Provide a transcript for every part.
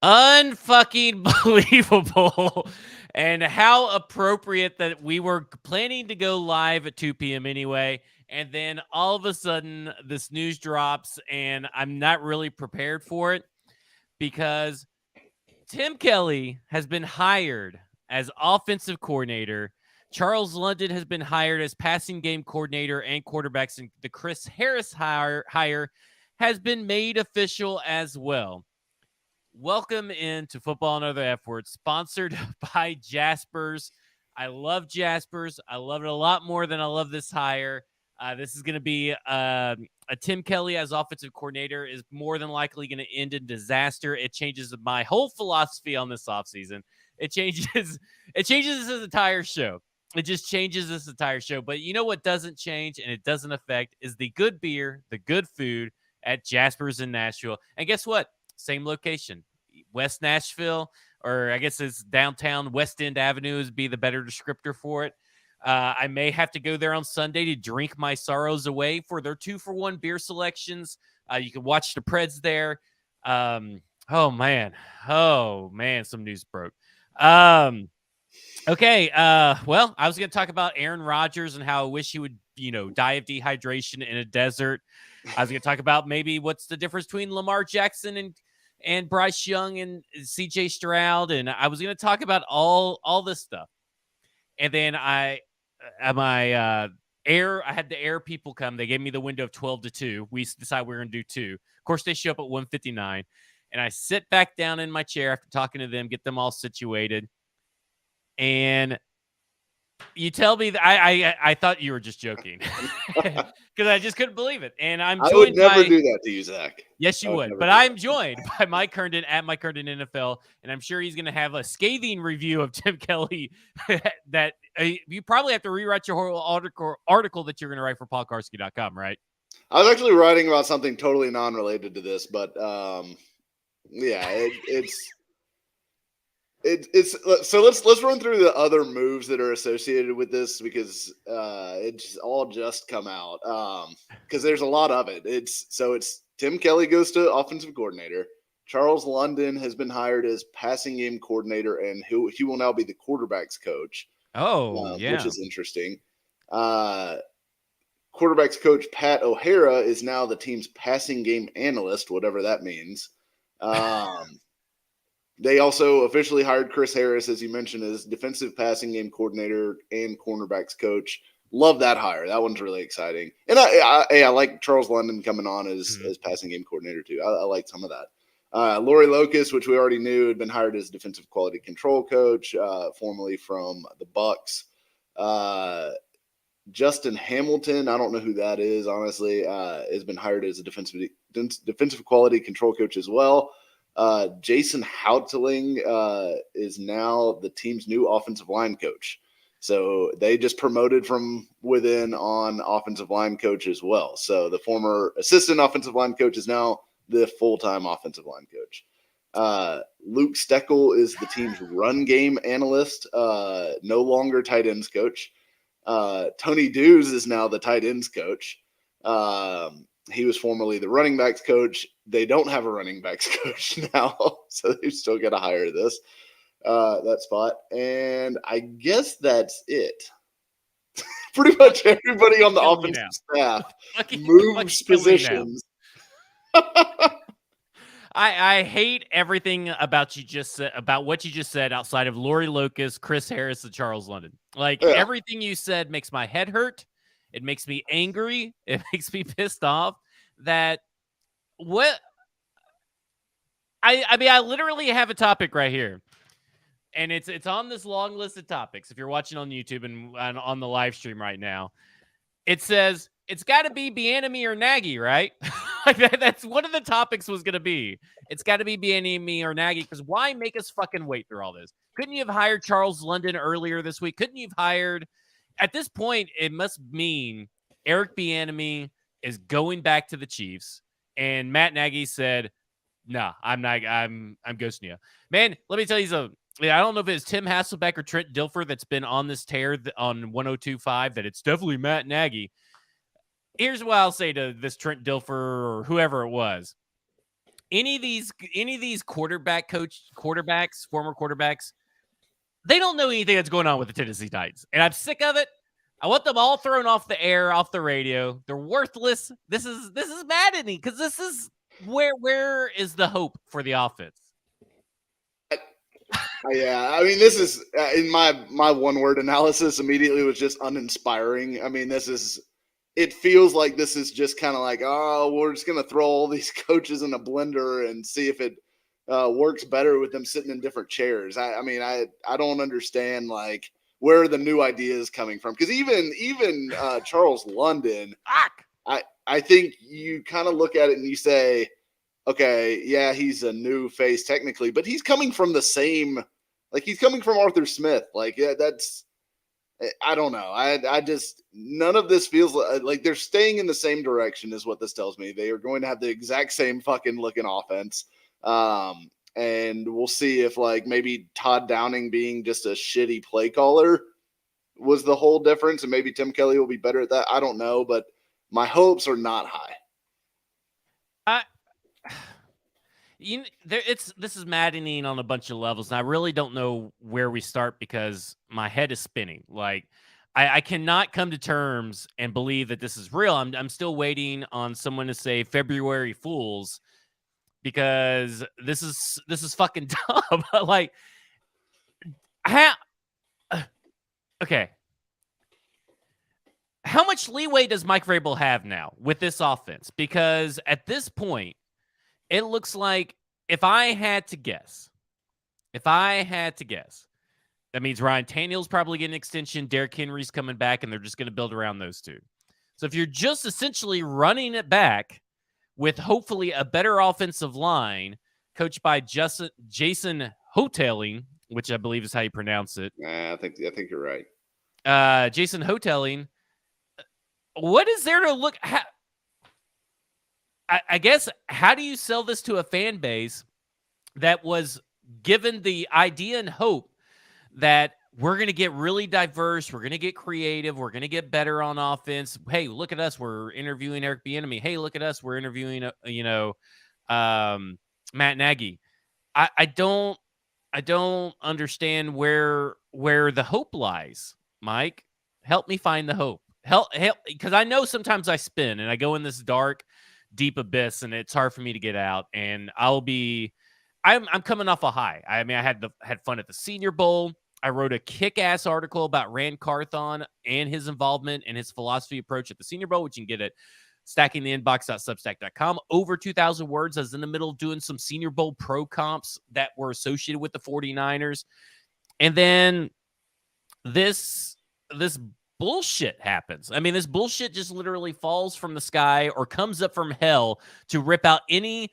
Unfucking believable. And how appropriate that we were planning to go live at 2 p.m. anyway. And then all of a sudden, this news drops, and I'm not really prepared for it because Tim Kelly has been hired as offensive coordinator. Charles London has been hired as passing game coordinator and quarterbacks, and the Chris Harris hire has been made official as well. Welcome into Football and Other F Words, sponsored by Jaspers. I love Jaspers. I love it a lot more than I love this hire. This is going to be a Tim Kelly as offensive coordinator is more than likely going to end in disaster. It changes my whole philosophy on this offseason. It changes this entire show. It just changes this entire show. But you know what doesn't change and it doesn't affect is the good beer, the good food at Jaspers in Nashville. And guess what? Same location, West Nashville, or I guess it's downtown West End Avenue is be the better descriptor for it. I may have to go there on Sunday to drink my sorrows away for their 2-for-1 beer selections. You can watch the Preds there. Oh man, some news broke. Okay. Well, I was going to talk about Aaron Rodgers and how I wish he would, die of dehydration in a desert. I was going to talk about maybe what's the difference between Lamar Jackson and Bryce Young and CJ Stroud. And I was going to talk about all this stuff. And then I had the air people come. They gave me the window of 12 to 2. We decided we were going to do 2. Of course, they show up at 1:59. And I sit back down in my chair after talking to them, get them all situated. And you tell me that I thought you were just joking because I just couldn't believe it. And I would never do that to you, Zach. Yes, you would. But I'm joined by Mike Herndon at Mike Herndon NFL, and I'm sure he's going to have a scathing review of Tim Kelly that you probably have to rewrite your whole article that you're going to write for paulkarski.com, right? I was actually writing about something totally non-related to this, but yeah, it's so let's run through the other moves that are associated with this because it's all just come out because there's a lot of it. It's Tim Kelly goes to offensive coordinator. Charles London has been hired as passing game coordinator, and he will now be the quarterbacks coach. Oh, yeah, which is interesting. Quarterbacks coach Pat O'Hara is now the team's passing game analyst, whatever that means. They also officially hired Chris Harris, as you mentioned, as defensive passing game coordinator and cornerbacks coach. Love that hire. That one's really exciting. And I like Charles London coming on as passing game coordinator too. I like some of that. Lori Locust, which we already knew, had been hired as defensive quality control coach, formerly from the Bucks. Justin Hamilton, I don't know who that is, honestly, has been hired as a defensive quality control coach as well. Jason Houtling is now the team's new offensive line coach. So they just promoted from within on offensive line coach as well. So the former assistant offensive line coach is now the full-time offensive line coach. Luke Steckel is the team's run game analyst, no longer tight ends coach. Tony Dews is now the tight ends coach. He was formerly the running backs coach. They don't have a running backs coach now, so they've still got to hire that spot. And I guess that's it. Pretty much everybody on the offensive staff moves positions. I hate everything about what you just said outside of Lori Locust, Chris Harris, and Charles London. Everything you said makes my head hurt. It makes me angry. It makes me pissed off that what I mean, I literally have a topic right here. And it's on this long list of topics. If you're watching on YouTube and on the live stream right now, it says it's got to be Bieniemy or Nagy, right? That's one of the topics was going to be. It's got to be Bieniemy or Nagy because why make us fucking wait through all this? Couldn't you have hired Charles London earlier this week? Couldn't you have hired? At this point, it must mean Eric Bieniemy is going back to the Chiefs, and Matt Nagy said, "No, I'm not. I'm ghosting you, man." Let me tell you something. I don't know if it's Tim Hasselbeck or Trent Dilfer that's been on this tear on 102.5 that it's definitely Matt Nagy. Here's what I'll say to this Trent Dilfer or whoever it was. any of these quarterbacks, former quarterbacks, they don't know anything that's going on with the Tennessee Titans, and I'm sick of it. I want them all thrown off the air, off the radio. They're worthless. This is maddening because this is where is the hope for the offense? Yeah, I mean, this is in my one word analysis immediately was just uninspiring. I mean, it feels like this is just kind of like, oh, we're just gonna throw all these coaches in a blender and see if it works better with them sitting in different chairs. I mean, I don't understand like where are the new ideas coming from, because even Charles London, I think you kind of look at it and you say, okay, yeah, he's a new face technically, but he's coming from the same, like he's coming from Arthur Smith. Like, yeah, I don't know. I just, none of this feels like they're staying in the same direction is what this tells me. They are going to have the exact same fucking looking offense. And we'll see if like maybe Todd Downing being just a shitty play caller was the whole difference. And maybe Tim Kelly will be better at that. I don't know, but my hopes are not high. This is maddening on a bunch of levels, and I really don't know where we start because my head is spinning. Like, I cannot come to terms and believe that this is real. I'm still waiting on someone to say February Fools because this is fucking dumb. Like, okay. How much leeway does Mike Vrabel have now with this offense? Because at this point, it looks like if I had to guess, that means Ryan Tannehill's probably getting an extension, Derrick Henry's coming back, and they're just going to build around those two. So if you're just essentially running it back with hopefully a better offensive line coached by Jason Hoteling, which I believe is how you pronounce it. I think you're right. Jason Hoteling, what is there to look at? I guess, how do you sell this to a fan base that was given the idea and hope that we're going to get really diverse, we're going to get creative, we're going to get better on offense? Hey, look at us, we're interviewing Eric Bieniemy. Hey, look at us, we're interviewing Matt Nagy. I don't understand where the hope lies. Mike, help me find the hope. Help, because I know sometimes I spin and I go in this dark, deep abyss, and it's hard for me to get out. And I'm coming off a high. I mean, I had fun at the Senior Bowl. I wrote a kick-ass article about Rand Carthon and his involvement and his philosophy approach at the Senior Bowl, which you can get at stackingtheinbox.substack.com. Over 2,000 words. I was in the middle of doing some Senior Bowl pro comps that were associated with the 49ers. And then this bullshit happens. I mean, this bullshit just literally falls from the sky or comes up from hell to rip out any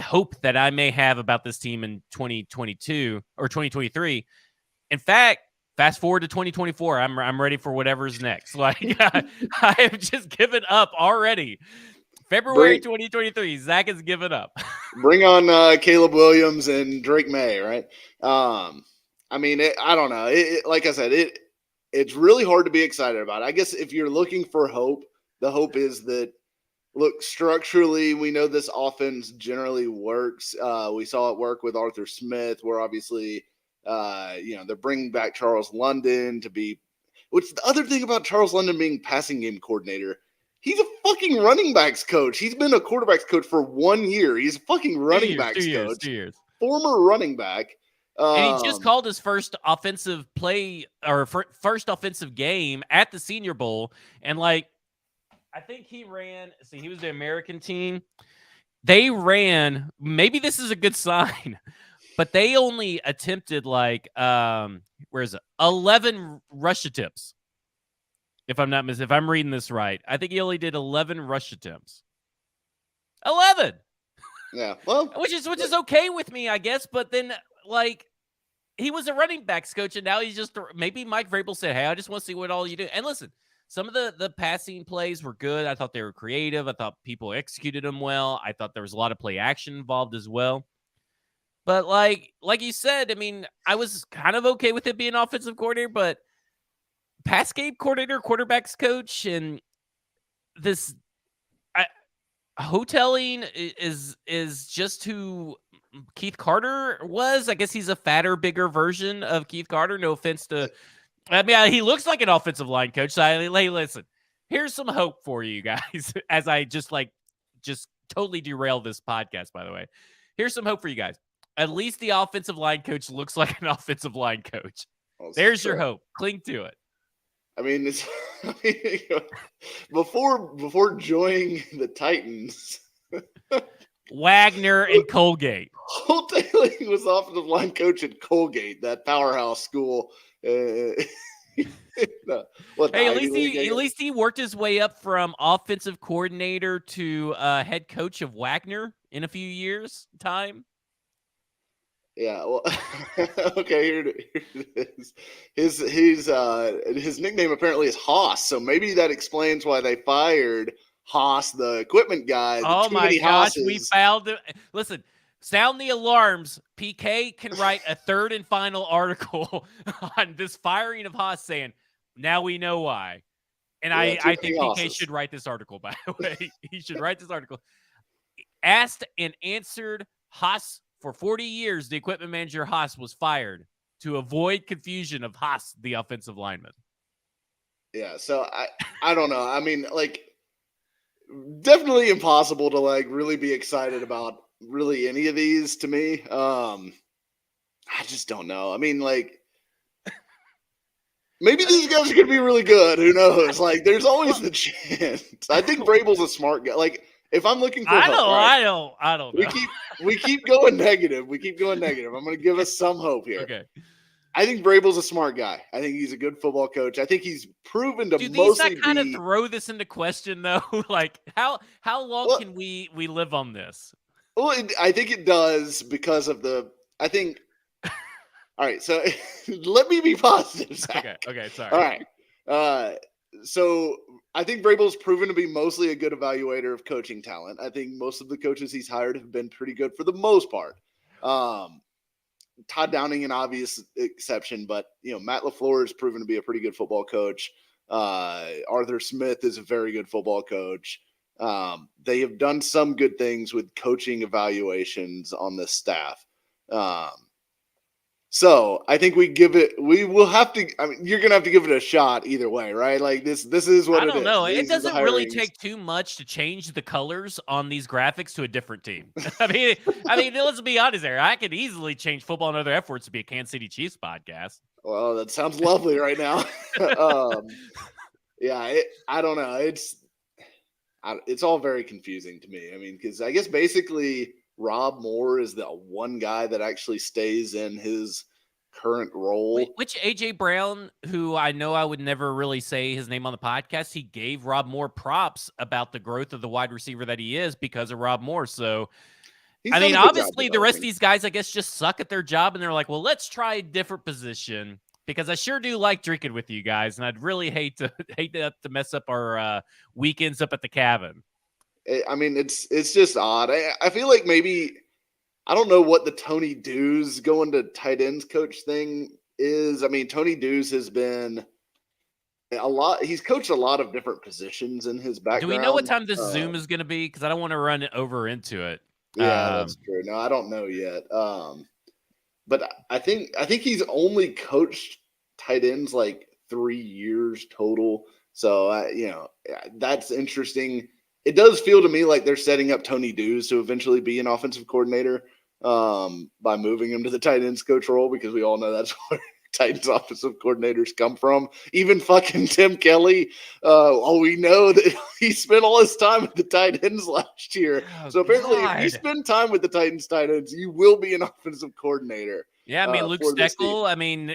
hope that I may have about this team in 2022 or 2023. In fact, fast forward to 2024, I'm ready for whatever's next. Like, I have just given up already. February 2023, Zach has given up. Bring on Caleb Williams and Drake May, right? I mean, I don't know. Like I said, it's really hard to be excited about. I guess if you're looking for hope, the hope is that, look, structurally, we know this offense generally works. We saw it work with Arthur Smith, where obviously, they're bringing back Charles London to be, which the other thing about Charles London being passing game coordinator, he's a fucking running backs coach. He's been a quarterback's coach for 1 year. He's a fucking running backs coach. 2 years. Former running back. And he just called his first offensive play or first offensive game at the Senior Bowl. And I think he was the American team. They ran, maybe this is a good sign, but they only attempted 11 rush attempts. If I'm reading this right, I think he only did 11 rush attempts. 11. Yeah. Well, which is okay with me, I guess. But then he was a running backs coach, and now he's just, maybe Mike Vrabel said, hey, I just want to see what all you do. And listen, some of the passing plays were good. I thought they were creative. I thought people executed them well. I thought there was a lot of play action involved as well. But like you said, I mean, I was kind of okay with it being offensive coordinator, but pass game coordinator, quarterbacks coach, and this, hoteling is just who Keith Carter was. I guess he's a fatter, bigger version of Keith Carter. No offense to, I mean, he looks like an offensive line coach. So hey, listen, here's some hope for you guys. As I just totally derail this podcast, by the way. Here's some hope for you guys. At least the offensive line coach looks like an offensive line coach. Well, There's your hope. Cling to it. I mean, it's, I mean, before joining the Titans, Wagner and Colgate. Hoteling was offensive line coach at Colgate, that powerhouse school. No, Hey, at least he worked his way up from offensive coordinator to head coach of Wagner in a few years' time. Yeah, well, okay. Here it is. His nickname apparently is Haas, so maybe that explains why they fired Haas, the equipment guy. Oh my gosh, we found it. Listen, sound the alarms. PK can write a third and final article on this firing of Haas, saying, "Now we know why." And I think PK should write this article. By the way, he should write this article. Asked and answered Haas. For 40 years, the equipment manager Haas was fired to avoid confusion of Haas, the offensive lineman. Yeah, so I don't know. I mean, like, definitely impossible to like really be excited about really any of these to me. I just don't know. I mean, like, maybe these guys are gonna be really good. Who knows? Like, there's always the chance. I think Vrabel's a smart guy. Like, if I'm looking for I don't know. We keep going negative. I'm going to give us some hope here. Okay. I think Vrabel's a smart guy. I think he's a good football coach. I think he's proven to Do mostly these not kind of throw this into question though? Like how long can we live on this? Well, I think it does because of I think. All right, so let me be positive, Zach. Okay, sorry. All right. So I think Vrabel's proven to be mostly a good evaluator of coaching talent. I think most of the coaches he's hired have been pretty good for the most part. Todd Downing, an obvious exception, but Matt LaFleur has proven to be a pretty good football coach. Arthur Smith is a very good football coach. They have done some good things with coaching evaluations on this staff. So I think we will have to. I mean, you're gonna have to give it a shot either way, right? Like this is what it is. I don't know. It doesn't really take too much to change the colors on these graphics to a different team. I mean, let's be honest there. I could easily change football and other efforts to be a Kansas City Chiefs podcast. Well, that sounds lovely right now. Yeah, I don't know. It's all very confusing to me. I mean, because I guess basically Rob Moore is the one guy that actually stays in his current role. Which AJ Brown, who I know I would never really say his name on the podcast, he gave Rob Moore props about the growth of the wide receiver that he is because of Rob Moore. So, I mean, obviously the rest of these guys, I guess, just suck at their job. And they're like, well, let's try a different position because I sure do like drinking with you guys. And I'd really hate to mess up our weekends up at the cabin. I mean, it's just odd. I feel like maybe I don't know what the Tony Dews going to tight ends coach thing is. I mean, Tony Dews has been a lot. He's coached a lot of different positions in his background. Do we know what time this Zoom is going to be? Because I don't want to run over into it. Yeah, that's true. No, I don't know yet. But I think he's only coached tight ends like 3 years total. So that's interesting. It does feel to me like they're setting up Tony Dews to eventually be an offensive coordinator by moving him to the tight ends coach role, because we all know that's where Titans offensive coordinators come from. Even fucking Tim Kelly. We know that he spent all his time with the tight ends last year. So apparently if you spend time with the Titans tight ends, you will be an offensive coordinator. Yeah, I mean, Luke Steckel, I mean,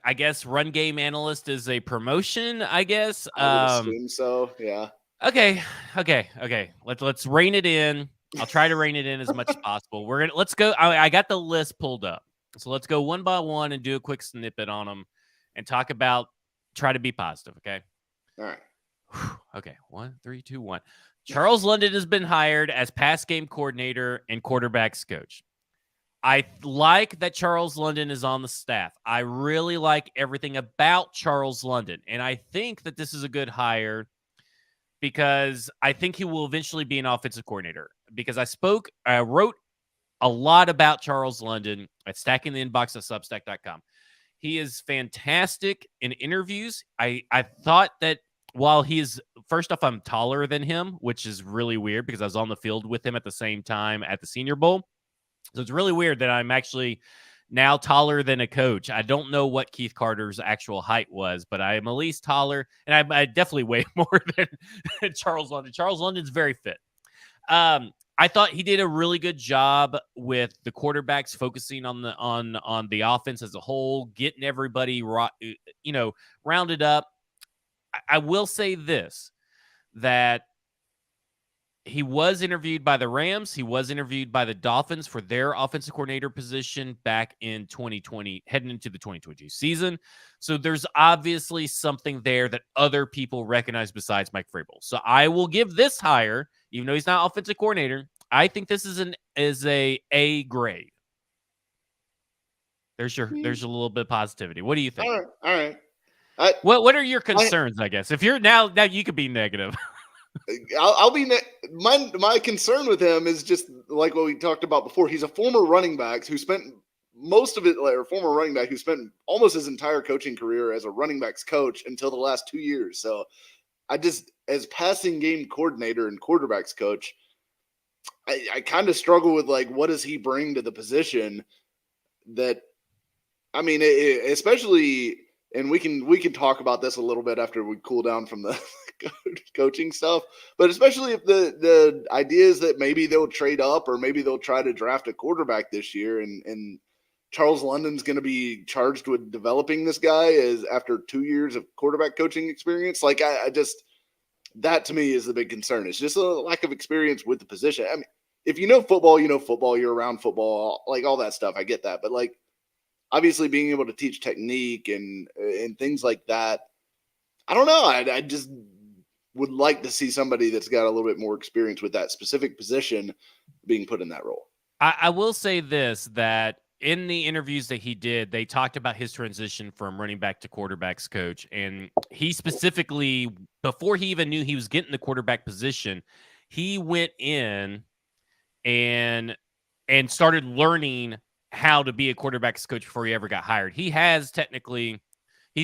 I guess run game analyst is a promotion, I guess. I would assume so, yeah. Okay. Let's rein it in. I'll try to rein it in as much as possible. Let's go. I got the list pulled up, so let's go one by one and do a quick snippet on them and talk about. Try to be positive. Okay. All right. Okay. 1, 3, 2, 1. Charles London has been hired as pass game coordinator and quarterbacks coach. I like that Charles London is on the staff. I really like everything about Charles London, and I think that this is a good hire. because I think he will eventually be an offensive coordinator. Because I wrote a lot about Charles London at Stacking the Inbox at Substack.com. He is fantastic in interviews. I thought that while he's first off, I'm taller than him, which is really weird because I was on the field with him at the same time at the Senior Bowl. So it's really weird that I'm actually now taller than a coach. I don't know what Keith Carter's actual height was, but I am at least taller, and I definitely weigh more than Charles London. Charles London's very fit. I thought he did a really good job with the quarterbacks, focusing on the offense as a whole, getting everybody rounded up. I will say this, that he was interviewed by the Rams. He was interviewed by the Dolphins for their offensive coordinator position back in 2020, heading into the 2022 season. So there's obviously something there that other people recognize besides Mike Vrabel. So I will give this hire, even though he's not offensive coordinator. I think this is A grade. There's your little bit of positivity. What do you think? All right. What are your concerns? I guess if you're now you could be negative. I'll be my concern with him is just like what we talked about before. He's a former running back who spent most of it, or former running back who spent almost his entire coaching career as a running backs coach until the last 2 years. So I just, as passing game coordinator and quarterbacks coach, I kind of struggle with like, what does he bring to the position? That, I mean, especially, and we can talk about this a little bit after we cool down from the coaching stuff, but especially if the idea is that maybe they'll trade up or maybe they'll try to draft a quarterback this year, and Charles London's going to be charged with developing this guy as after 2 years of quarterback coaching experience. Like I just, that to me is the big concern. It's just a lack of experience with the position. I mean, if you know football, you're around football, like all that stuff. I get that, but like obviously being able to teach technique and things like that, I don't know. I just would like to see somebody that's got a little bit more experience with that specific position being put in that role. I will say this, that in the interviews that he did, they talked about his transition from running back to quarterbacks coach. And he specifically, before he even knew he was getting the quarterback position, he went in and started learning how to be a quarterbacks coach before he ever got hired. He's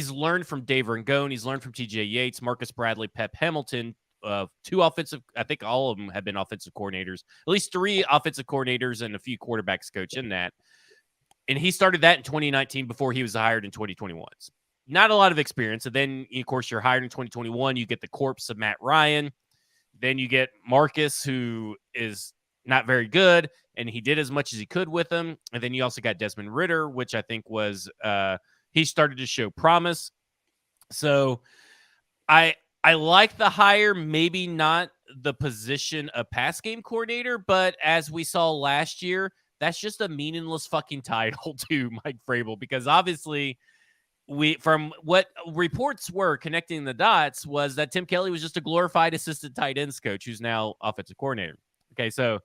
learned from Dave Rangone. He's learned from TJ Yates, Marcus Bradley, Pep Hamilton, two offensive, I think all of them have been offensive coordinators, at least 3 offensive coordinators and a few quarterbacks coach in that. And he started that in 2019 before he was hired in 2021. Not a lot of experience. And then, of course, you're hired in 2021. You get the corpse of Matt Ryan. Then you get Marcus, who is not very good, and he did as much as he could with him. And then you also got Desmond Ridder, which I think was he started to show promise. So I like the hire, maybe not the position of pass game coordinator, but as we saw last year, that's just a meaningless fucking title to Mike Vrabel, because obviously from what reports were connecting the dots was that Tim Kelly was just a glorified assistant tight ends coach who's now offensive coordinator. Okay, so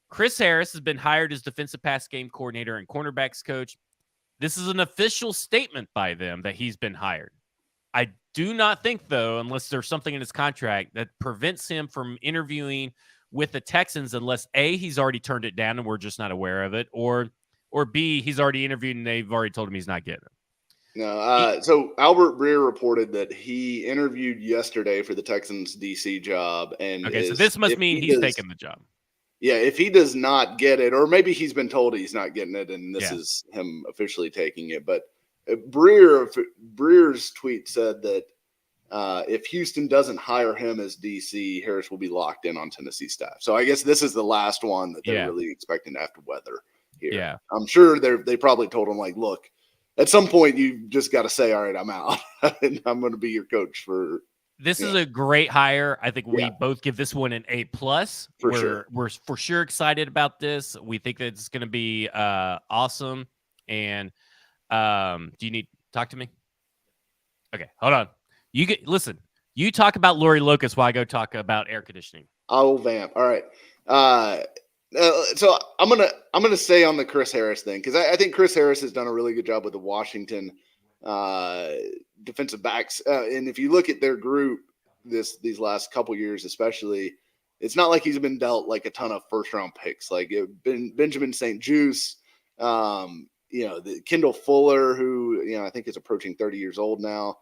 Chris Harris has been hired as defensive pass game coordinator and cornerbacks coach. This is an official statement by them that he's been hired. I do not think, though, unless there's something in his contract that prevents him from interviewing with the Texans, unless A, he's already turned it down and we're just not aware of it, or B, he's already interviewed and they've already told him he's not getting it. No, so Albert Breer reported that he interviewed yesterday for the Texans DC job, and okay, so this must mean he's taking the job. Yeah, if he does not get it, or maybe he's been told he's not getting it, and this is him officially taking it. But Breer's tweet said that if Houston doesn't hire him as DC, Harris will be locked in on Tennessee staff. So I guess this is the last one that they're really expecting to have to weather here. Yeah, I'm sure they probably told him, like, look, at some point you just got to say, all right, I'm out, and I'm going to be your coach for. This is a great hire. I think we both give this one an A+. We're for sure excited about this. We think that it's going to be awesome. And do you need to talk to me? Okay, hold on. Listen. You talk about Lori Locust while I go talk about air conditioning. I will vamp. All right. So I'm gonna say on the Chris Harris thing, because I think Chris Harris has done a really good job with the Washington defensive backs. And if you look at their group, these last couple years, especially, it's not like he's been dealt like a ton of first round picks. Like Benjamin St. Juice, the Kendall Fuller, who I think is approaching 30 years old now.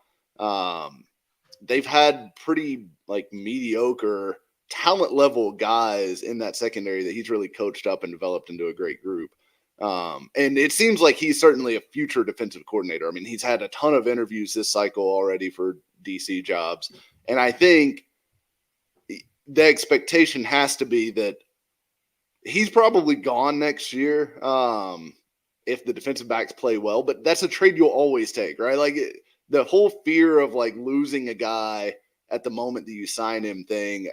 They've had pretty like mediocre talent level guys in that secondary that he's really coached up and developed into a great group. And it seems like he's certainly a future defensive coordinator. I mean, he's had a ton of interviews this cycle already for DC jobs. And I think the expectation has to be that he's probably gone next year if the defensive backs play well. But that's a trade you'll always take, right? Like the whole fear of like losing a guy at the moment that you sign him thing,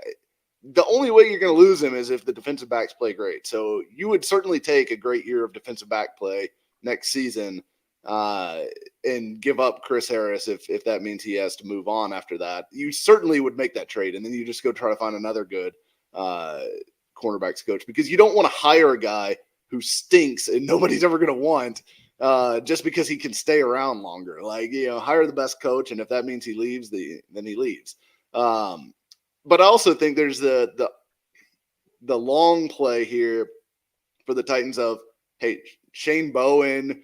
the only way you're going to lose him is if the defensive backs play great. So you would certainly take a great year of defensive back play next season and give up Chris Harris if that means he has to move on after that. You certainly would make that trade, and then you just go try to find another good cornerbacks coach, because you don't want to hire a guy who stinks and nobody's ever going to want just because he can stay around longer. Like, hire the best coach, and if that means he leaves, then he leaves. But I also think there's the long play here for the Titans of, hey, Shane Bowen,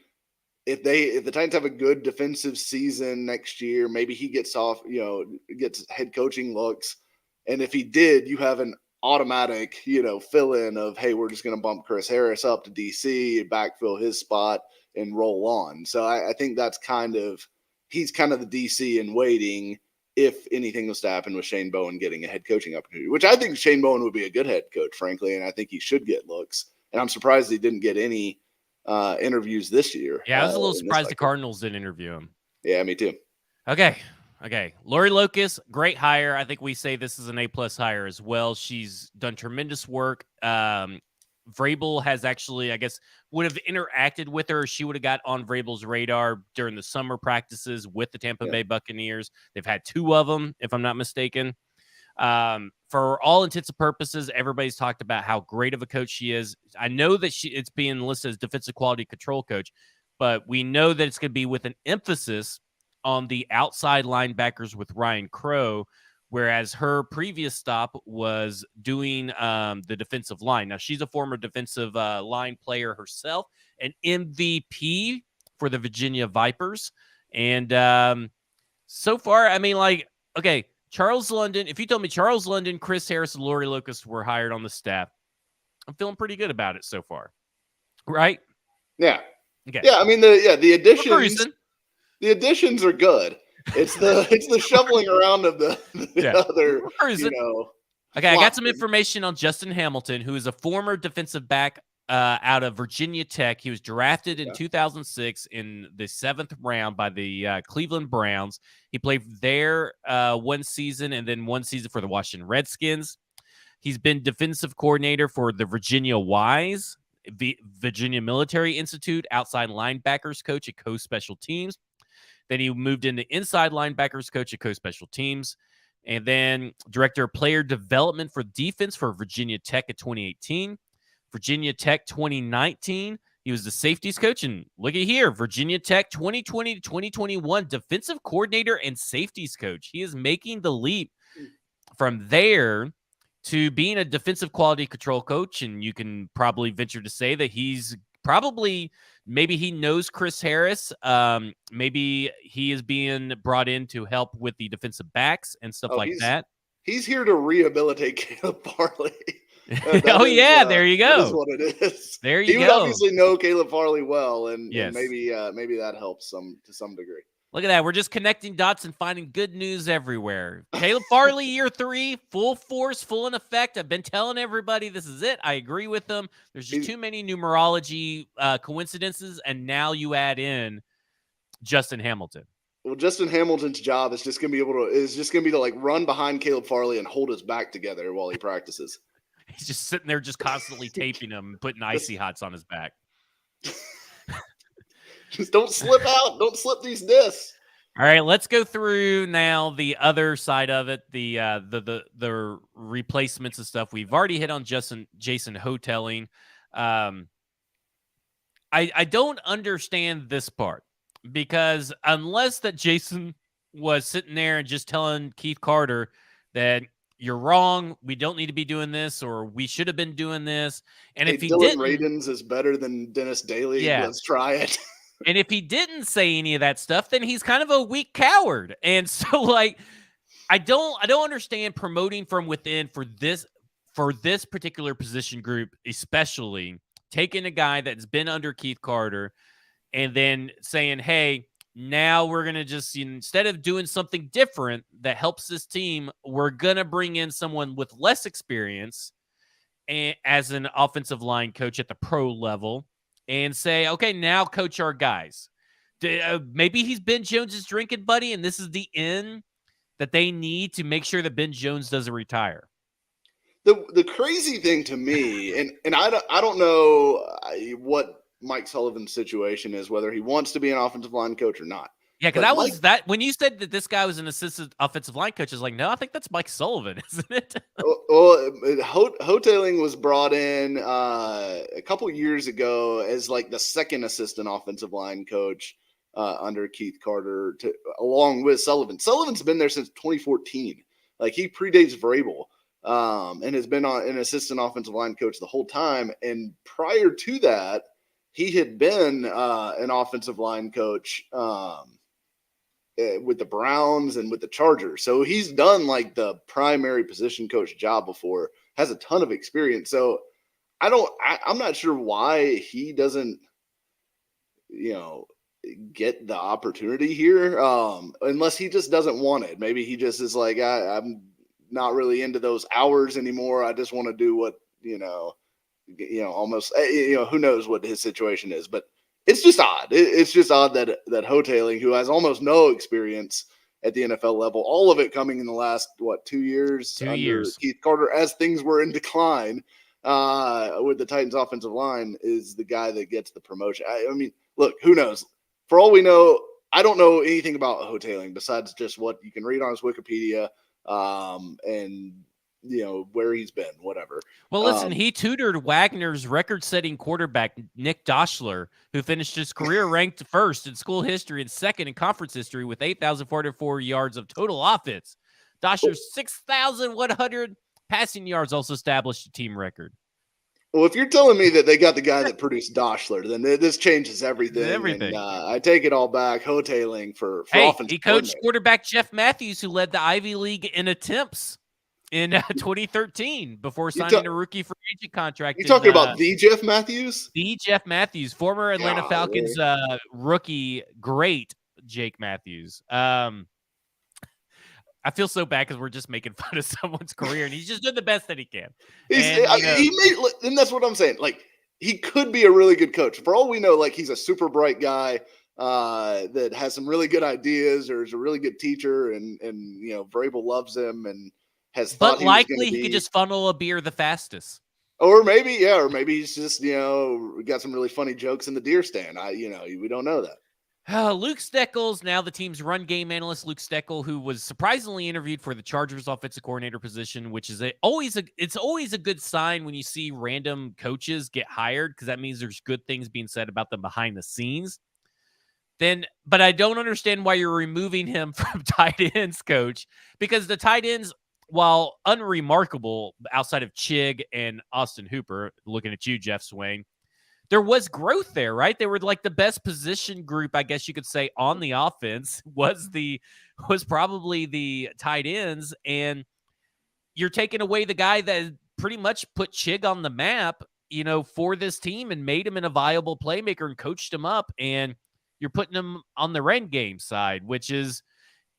if the Titans have a good defensive season next year, maybe he gets gets head coaching looks. And if he did, you have an automatic, fill in of, hey, we're just going to bump Chris Harris up to DC, backfill his spot, and roll on. So I think he's kind of the DC in waiting if anything was to happen with Shane Bowen getting a head coaching opportunity, which I think Shane Bowen would be a good head coach, frankly, and I think he should get looks. And I'm surprised he didn't get any interviews this year. Yeah, I was a little surprised the Cardinals didn't interview him. Yeah, me too. Okay. Lori Locust, great hire. I think we say this is an A+ hire as well. She's done tremendous work. Vrabel has actually, I guess, would have interacted with her. She would have got on Vrabel's radar during the summer practices with the Tampa Bay Buccaneers. They've had 2 of them, if I'm not mistaken. For all intents and purposes, everybody's talked about how great of a coach she is. I know that it's being listed as defensive quality control coach, but we know that it's going to be with an emphasis on the outside linebackers with Ryan Crow, whereas her previous stop was doing the defensive line. Now, she's a former defensive line player herself, an MVP for the Virginia Vipers. And so far, I mean, okay, Charles London, if you told me Charles London, Chris Harris, and Lori Locust were hired on the staff, I'm feeling pretty good about it so far. Right? Yeah. Okay. Yeah, I mean, the additions are good. It's the shoveling around of the other, Okay, I got some information on Justin Hamilton, who is a former defensive back out of Virginia Tech. He was drafted in 2006 in the 7th round by the Cleveland Browns. He played there 1 season and then 1 season for the Washington Redskins. He's been defensive coordinator for the Virginia Wise, Virginia Military Institute, outside linebackers coach at Coast Special Teams. Then he moved into inside linebackers coach at Coast Special Teams. And then director of player development for defense for Virginia Tech at 2018. Virginia Tech 2019. He was the safeties coach. And look at here, Virginia Tech 2020 to 2021 defensive coordinator and safeties coach. He is making the leap from there to being a defensive quality control coach. And you can probably venture to say that he's maybe he knows Chris Harris. Maybe he is being brought in to help with the defensive backs and stuff like that. He's here to rehabilitate Caleb Farley. There you go. That is what it is. There you go. He would obviously know Caleb Farley well, and maybe that helps to some degree. Look at that. We're just connecting dots and finding good news everywhere. Caleb Farley, year 3, full force, full in effect. I've been telling everybody this is it. I agree with them. There's just too many numerology coincidences, and now you add in Justin Hamilton. Well, Justin Hamilton's job is just going to be to like run behind Caleb Farley and hold his back together while he practices. He's just sitting there just constantly taping him and putting icy hots on his back. Just don't slip out. Don't slip these discs. All right, let's go through now the other side of it, the replacements and stuff. We've already hit on Jason Hoteling. I don't understand this part, because unless that Jason was sitting there and just telling Keith Carter, that you're wrong, we don't need to be doing this, or we should have been doing this. And if Hey, he Dylan didn't, Radins is better than Dennis Daly. yeah. Let's try it. And if he didn't say any of that stuff, then he's kind of a weak coward. And so, like, I don't understand promoting from within for this particular position group, especially taking a guy that's been under Keith Carter and then saying, hey, now we're going to just, instead of doing something different that helps this team, we're going to bring in someone with less experience as an offensive line coach at the pro level and say, okay, now coach our guys. Maybe he's Ben Jones's drinking buddy, and this is the end that they need to make sure that Ben Jones doesn't retire. The crazy thing to me, and I don't know what Mike Sullivan's situation is, whether he wants to be an offensive line coach or not. Yeah, because when you said that this guy was an assistant offensive line coach, I was like, no, I think that's Mike Sullivan, isn't it? Well, Hoteling was brought in a couple years ago as like the second assistant offensive line coach under Keith Carter, along with Sullivan. Sullivan's been there since 2014. Like, he predates Vrabel. And has been an assistant offensive line coach the whole time. And prior to that, he had been an offensive line coach with the Browns and with the Chargers. So he's done like the primary position coach job before, has a ton of experience. So I'm not sure why he doesn't, get the opportunity here. Unless he just doesn't want it. Maybe he just is like, I'm not really into those hours anymore. I just want to do what, almost, who knows what his situation is, but it's just odd. It's just odd that Hoteling, who has almost no experience at the NFL level, all of it coming in the last, 2 years? 2 years. Keith Carter, as things were in decline with the Titans offensive line, is the guy that gets the promotion. I mean, look, who knows? For all we know, I don't know anything about Hoteling besides just what you can read on his Wikipedia. And where he's been, whatever. Well, listen, he tutored Wagner's record-setting quarterback, Nick Doschler, who finished his career ranked first in school history and second in conference history with 8,404 yards of total offense. Doschler's 6,100 passing yards also established a team record. Well, if you're telling me that they got the guy that produced Doschler, then this changes everything. Everything. And, I take it all back. Hoteling for offense. He coached quarterback Jeff Matthews, who led the Ivy League in attempts in 2013 before signing a rookie free agent contract. You talking about the Jeff Matthews? The Jeff Matthews, former Atlanta Falcons rookie, great Jake Matthews. I feel so bad because we're just making fun of someone's career, and he's just doing the best that he can. And that's what I'm saying. Like, he could be a really good coach. For all we know, like, he's a super bright guy that has some really good ideas, or is a really good teacher, and Vrabel loves him and has thought. But likely he could just funnel a beer the fastest. Or maybe he's just got some really funny jokes in the deer stand. We don't know that. Luke Steckel's now the team's run game analyst. Luke Steckel, who was surprisingly interviewed for the Chargers offensive coordinator position, which is always a good sign when you see random coaches get hired, because that means there's good things being said about them behind the scenes. But I don't understand why you're removing him from tight ends coach, because the tight ends, while unremarkable outside of Chig and Austin Hooper, looking at you, Jeff Swain, there was growth there, right? They were like the best position group, I guess you could say, on the offense was probably the tight ends. And you're taking away the guy that pretty much put Chig on the map, for this team and made him a viable playmaker and coached him up. And you're putting him on the run game side, which is,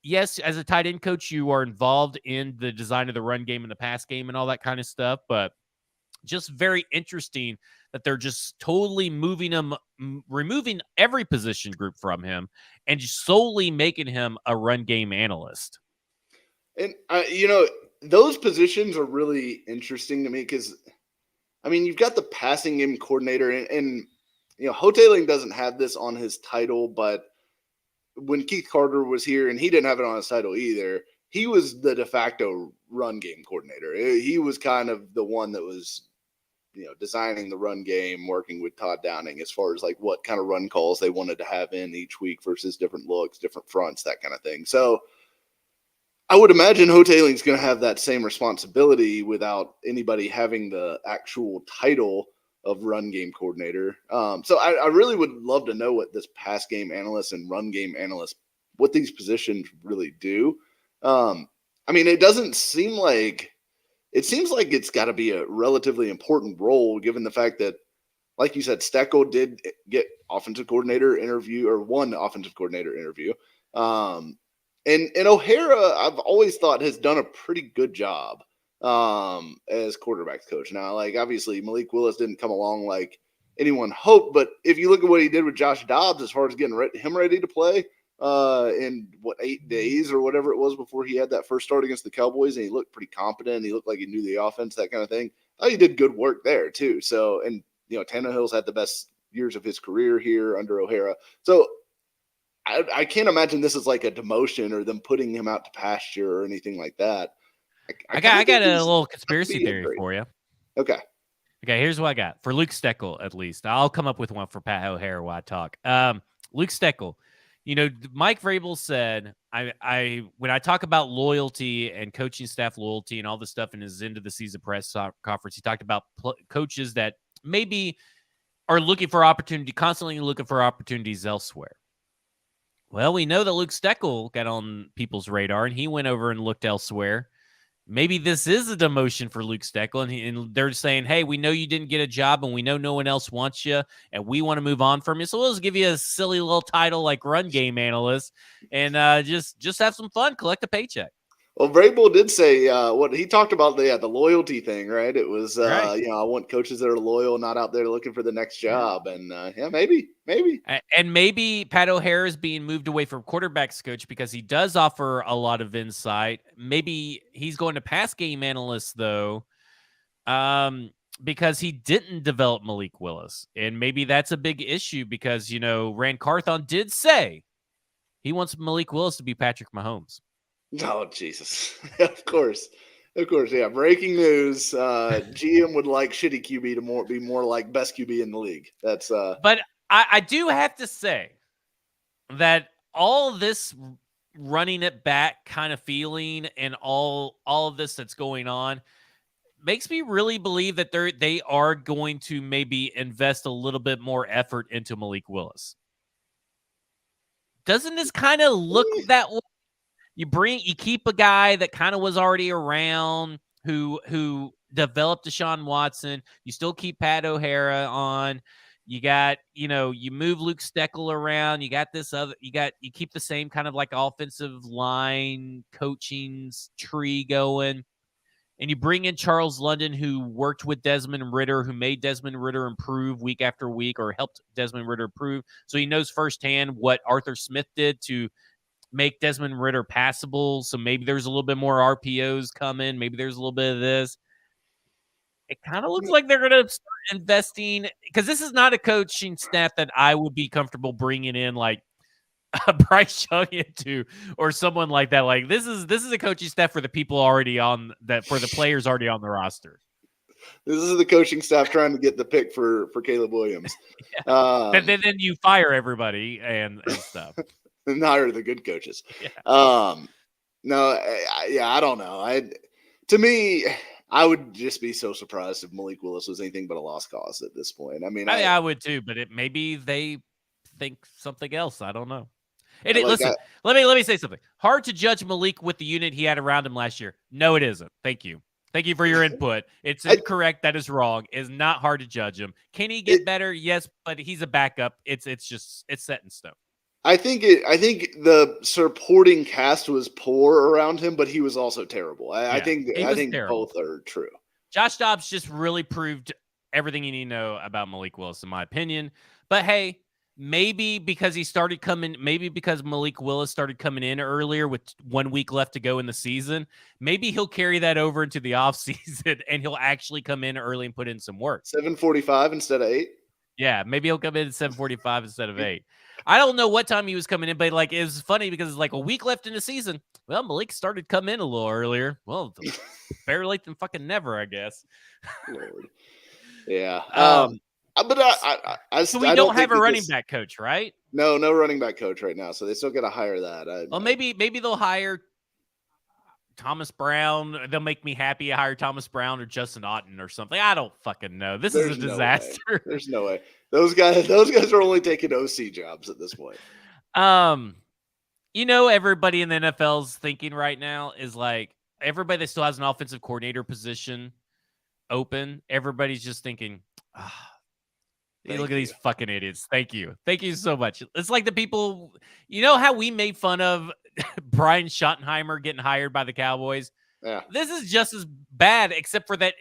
yes, as a tight end coach, you are involved in the design of the run game and the pass game and all that kind of stuff. But just very interesting that they're just totally removing every position group from him and just solely making him a run game analyst. And, those positions are really interesting to me because, you've got the passing game coordinator and Hoteling doesn't have this on his title, but when Keith Carter was here, and he didn't have it on his title either, he was the de facto run game coordinator. He was kind of the one that was, designing the run game, working with Todd Downing as far as like what kind of run calls they wanted to have in each week versus different looks, different fronts, that kind of thing. So I would imagine Hoteling's going to have that same responsibility without anybody having the actual title of run game coordinator. So I really would love to know what this pass game analyst and run game analyst, what these positions really do. I mean, it doesn't seem like it seems like it's got to be a relatively important role, given the fact that, like you said, Steckel did get offensive coordinator interview or one offensive coordinator interview. And O'Hara, I've always thought has done a pretty good job as quarterbacks coach. Now, like obviously Malik Willis didn't come along like anyone hoped, but if you look at what he did with Josh Dobbs as far as getting him ready to play in 8 days or whatever it was before he had that first start against the Cowboys, and he looked pretty competent. He looked like he knew the offense, that kind of thing. I thought he did good work there too. So, and Tannehill's had the best years of his career here under O'Hara. So I can't imagine this is like a demotion or them putting him out to pasture or anything like that. I got a little conspiracy theory for you. Okay. Okay, here's what I got for Luke Steckel. At least I'll come up with one for Pat O'Hara while I talk. Luke Steckel. Mike Vrabel said, I when I talk about loyalty and coaching staff loyalty and all this stuff in his end of the season press conference, he talked about coaches that maybe are looking for opportunity, constantly looking for opportunities elsewhere. Well, we know that Luke Steckel got on people's radar, and he went over and looked elsewhere. Maybe this is a demotion for Luke Steckel, and they're saying, hey, we know you didn't get a job, and we know no one else wants you, and we want to move on from you, so we'll just give you a silly little title like run game analyst, and just have some fun, collect a paycheck. Well, Vrabel did say what he talked about the loyalty thing, right? It was right. I want coaches that are loyal, not out there looking for the next job. And maybe. And maybe Pat O'Hara is being moved away from quarterbacks coach because he does offer a lot of insight. Maybe he's going to pass game analyst though, because he didn't develop Malik Willis, and maybe that's a big issue because Rand Carthon did say he wants Malik Willis to be Patrick Mahomes. Oh, Jesus. Of course. Yeah. Breaking news. GM would like shitty QB to be more like best QB in the league. That's But I do have to say that all this running it back kind of feeling and all of this that's going on makes me really believe that they are going to maybe invest a little bit more effort into Malik Willis. Doesn't this kind of look that way? You keep a guy that kind of was already around who developed Deshaun Watson. You still keep Pat O'Hara on. You got, you move Luke Steckel around. You got you keep the same kind of like offensive line coaching tree going. And you bring in Charles London, who worked with Desmond Ridder, who made Desmond Ridder improve week after week or helped Desmond Ridder improve. So he knows firsthand what Arthur Smith did to make Desmond Ridder passable. So maybe there's a little bit more RPOs coming. Maybe there's a little bit of this. It kind of looks like they're going to start investing, because this is not a coaching staff that I would be comfortable bringing in like Bryce Young into or someone like that. Like this is a coaching staff for the people already on that, for the players already on the roster. This is the coaching staff trying to get the pick for Caleb Williams. Yeah. Then you fire everybody and stuff. And hire the good coaches. Yeah. No, I don't know. To me, I would just be so surprised if Malik Willis was anything but a lost cause at this point. I mean, I would too, but maybe they think something else. I don't know. Listen, let me say something. Hard to judge Malik with the unit he had around him last year. No, it isn't. Thank you for your input. It's incorrect. That is wrong. It's not hard to judge him. Can he get better? Yes, but he's a backup. It's set in stone. I think the supporting cast was poor around him, but he was also terrible. I think terrible. Both are true. Josh Dobbs just really proved everything you need to know about Malik Willis, in my opinion. But hey, maybe because Malik Willis started coming in earlier with 1 week left to go in the season, maybe he'll carry that over into the offseason and he'll actually come in early and put in some work. 7:45 instead of 8. Yeah, maybe he'll come in at 7:45 instead of 8. I don't know what time he was coming in, but like it was funny because it's like a week left in the season. Well, Malik started coming in a little earlier. Well, better late than fucking never, I guess. Lord. Yeah. But we don't have a running back coach, right? No running back coach right now, so they still got to hire that. Maybe they'll hire. Thomas Brown. They'll make me happy. I hire Thomas Brown or Justin Otten or something. I don't fucking know. This is a disaster. There's no way. Those guys are only taking OC jobs at this point. Everybody in the NFL's thinking right now is like everybody that still has an offensive coordinator position open. Everybody's just thinking, look at these fucking idiots. Thank you. Thank you so much. It's like the people, how we made fun of Brian Schottenheimer getting hired by the Cowboys? Yeah. This is just as bad, except for that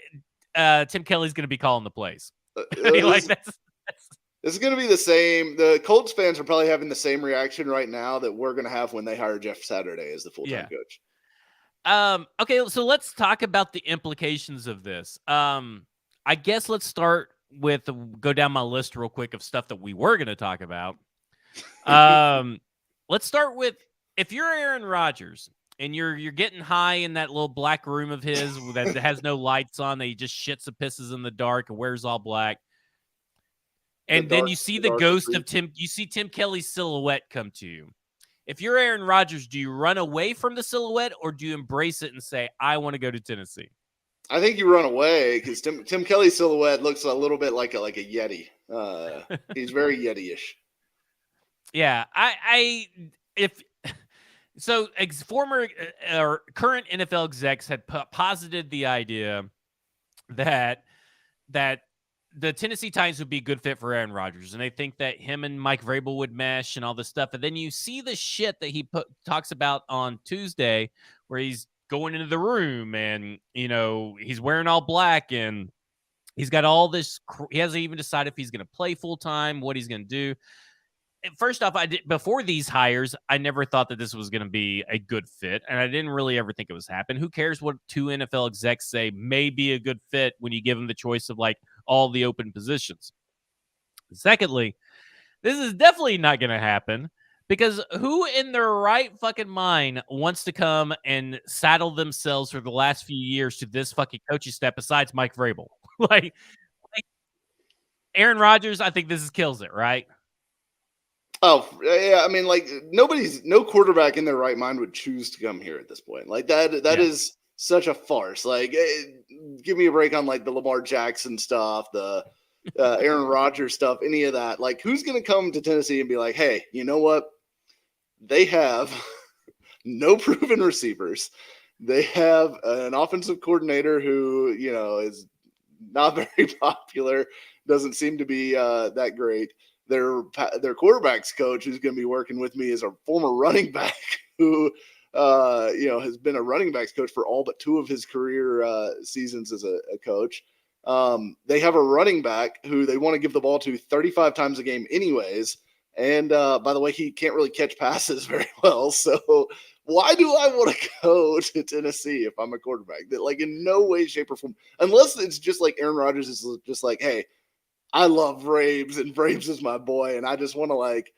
Tim Kelly's going to be calling the plays. It's going to be the same. The Colts fans are probably having the same reaction right now that we're going to have when they hire Jeff Saturday as the full-time coach. Okay, so let's talk about the implications of this. I guess let's start with go down my list real quick of stuff that we were going to talk about. Let's start with if you're Aaron Rodgers and you're getting high in that little black room of his that has no lights on, that he just shits and pisses in the dark and wears all black. And then you see the ghost of Tim. You see Tim Kelly's silhouette come to you. If you're Aaron Rodgers, do you run away from the silhouette or do you embrace it and say, I want to go to Tennessee? I think you run away because Tim Kelly's silhouette looks a little bit like a Yeti. He's very Yeti-ish. Yeah, former or current NFL execs had posited the idea that the Tennessee Titans would be a good fit for Aaron Rodgers, and they think that him and Mike Vrabel would mesh and all this stuff. And then you see the shit that he talks about on Tuesday, where he's going into the room and he's wearing all black and he's got all this. He hasn't even decided if he's going to play full time, what he's going to do. First off, before these hires, I never thought that this was going to be a good fit, and I didn't really ever think it was happening. Who cares what two NFL execs say may be a good fit when you give them the choice of like all the open positions? Secondly, this is definitely not going to happen because who in their right fucking mind wants to come and saddle themselves for the last few years to this fucking coaching step besides Mike Vrabel? like Aaron Rodgers, I think this kills it, right? Oh, yeah. I mean, no quarterback in their right mind would choose to come here at this point. Like that is such a farce. Like, give me a break on like the Lamar Jackson stuff, the Aaron Rodgers stuff, any of that. Like, who's going to come to Tennessee and be like, hey, you know what? They have no proven receivers. They have an offensive coordinator who, is not very popular, doesn't seem to be that great. Their quarterbacks coach who's going to be working with me is a former running back who, has been a running backs coach for all but 2 of his career seasons as a coach. They have a running back who they want to give the ball to 35 times a game anyways. And by the way, he can't really catch passes very well. So why do I want to go to Tennessee if I'm a quarterback? That like in no way, shape, or form, unless it's just like Aaron Rodgers is just like, hey, I love Braves and Braves is my boy, and I just want to like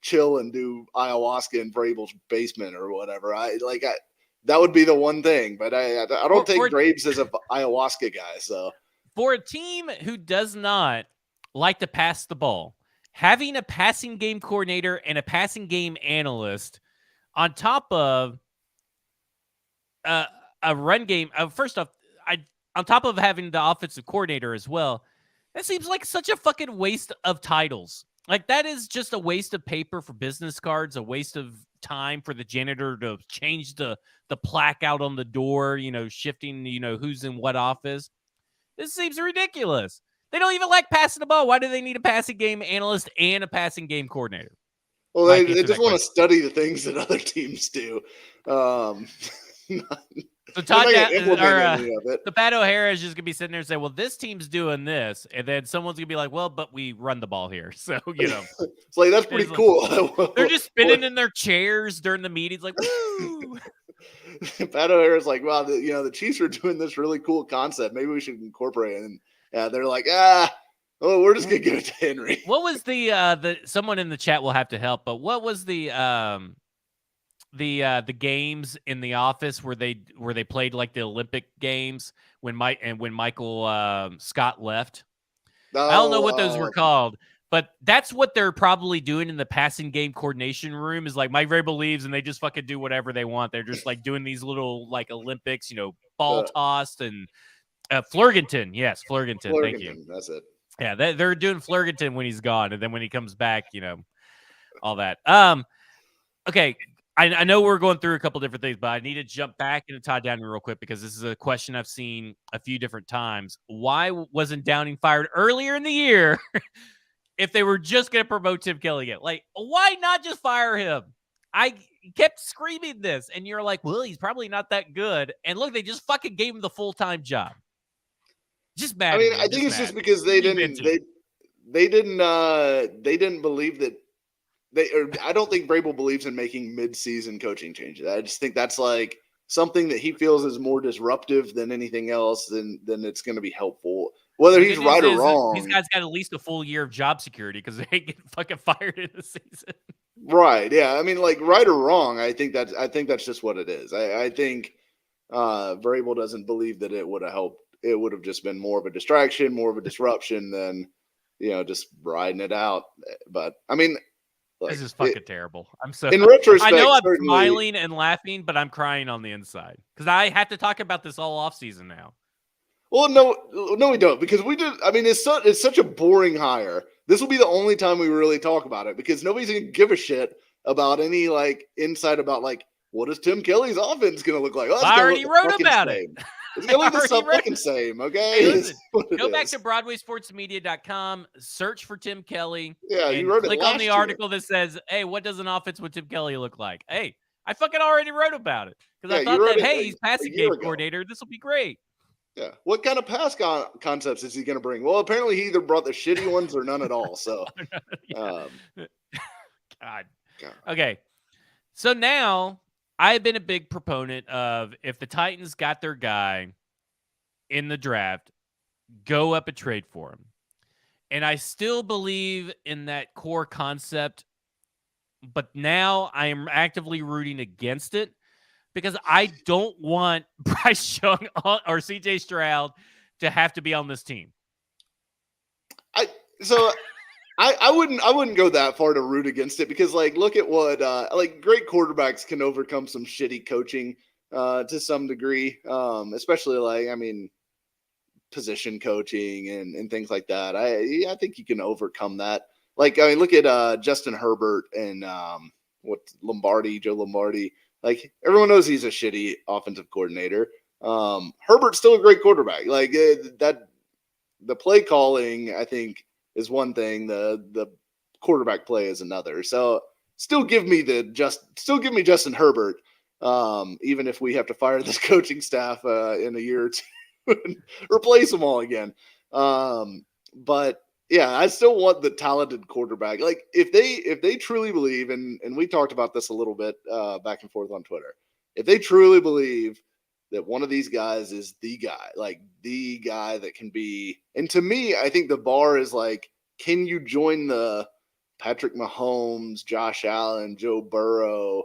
chill and do ayahuasca in Vrabel's basement or whatever. That would be the one thing, but I don't take Braves as an ayahuasca guy. So for a team who does not like to pass the ball, having a passing game coordinator and a passing game analyst on top of a run game, first off, on top of having the offensive coordinator as well. That seems like such a fucking waste of titles. Like, that is just a waste of paper for business cards, a waste of time for the janitor to change the plaque out on the door, shifting, who's in what office. This seems ridiculous. They don't even like passing the ball. Why do they need a passing game analyst and a passing game coordinator? Well, they just want to study the things that other teams do. So Todd, the Pat O'Hara is just gonna be sitting there and say, "Well, this team's doing this," and then someone's gonna be like, "Well, but we run the ball here." So it's like that's pretty cool. They're just spinning in their chairs during the meetings, like, "Woo!" Pat O'Hara's like, "Wow, the Chiefs are doing this really cool concept. Maybe we should incorporate it." And they're like, we're just gonna give it to Henry." What was the someone in the chat will have to help, but what was the games in the office where they played like the Olympic games when Michael Scott left? I don't know what those were called, But that's what they're probably doing in the passing game coordination room is like Mike Vrabel leaves and they just fucking do whatever they want. They're just like doing these little like Olympics, ball Uh, tossed and Flurgenton. Yes, Flurgenton. Thank you. Flurgenton, that's it. Yeah, they're doing Flurgenton when he's gone. And then when he comes back, all that. Okay. I know we're going through a couple different things, but I need to jump back into Todd Downing real quick because this is a question I've seen a few different times. Why wasn't Downing fired earlier in the year if they were just going to promote Tim Kelly again? Like, why not just fire him? I kept screaming this, and you're like, well, he's probably not that good. And look, they just fucking gave him the full-time job. Just mad. I mean, I think it's just because they didn't believe that I don't think Vrabel believes in making mid-season coaching changes. I just think that's like something that he feels is more disruptive than anything else, than it's going to be helpful. Whether he's right or wrong, these guys got at least a full year of job security because they ain't getting fucking fired in the season. Right? Yeah. I mean, like right or wrong, I think that's just what it is. I think Vrabel doesn't believe that it would have helped. It would have just been more of a distraction, more of a disruption than just riding it out. But I mean. This is fucking terrible. I'm so in retrospect. I know I'm smiling and laughing, but I'm crying on the inside because I have to talk about this all off season now. Well, no, we don't because we did. I mean, it's such a boring hire. This will be the only time we really talk about it because nobody's gonna give a shit about any like insight about like what is Tim Kelly's offense gonna look like. I already wrote about it. It's gonna look the fucking same, okay? Hey, listen, go back to BroadwaySportsMedia.com, search for Tim Kelly. Yeah, and you wrote it. Click on the article that says, "Hey, what does an offense with Tim Kelly look like?" Hey, I fucking already wrote about it because I thought that hey, he's passing game coordinator. This will be great. Yeah. What kind of pass concepts is he going to bring? Well, apparently he either brought the shitty ones or none at all. So, God. Okay. So now I've been a big proponent of if the Titans got their guy in the draft, go up and trade for him. And I still believe in that core concept, but now I am actively rooting against it because I don't want Bryce Young or CJ Stroud to have to be on this team. I wouldn't go that far to root against it because like look at what like great quarterbacks can overcome some shitty coaching to some degree, especially like I mean position coaching and things like that. I think you can overcome that. Like I mean look at Justin Herbert and Joe Lombardi. Like everyone knows he's a shitty offensive coordinator. Herbert's still a great quarterback. Like that the play calling I think is one thing, the quarterback play is another. So still give me Justin Herbert, even if we have to fire this coaching staff in a year or two and replace them all again. But yeah, I still want the talented quarterback. Like if they truly believe, and we talked about this a little bit back and forth on Twitter, if they truly believe that one of these guys is the guy, like the guy that can be. And to me, I think the bar is like, can you join the Patrick Mahomes, Josh Allen, Joe Burrow,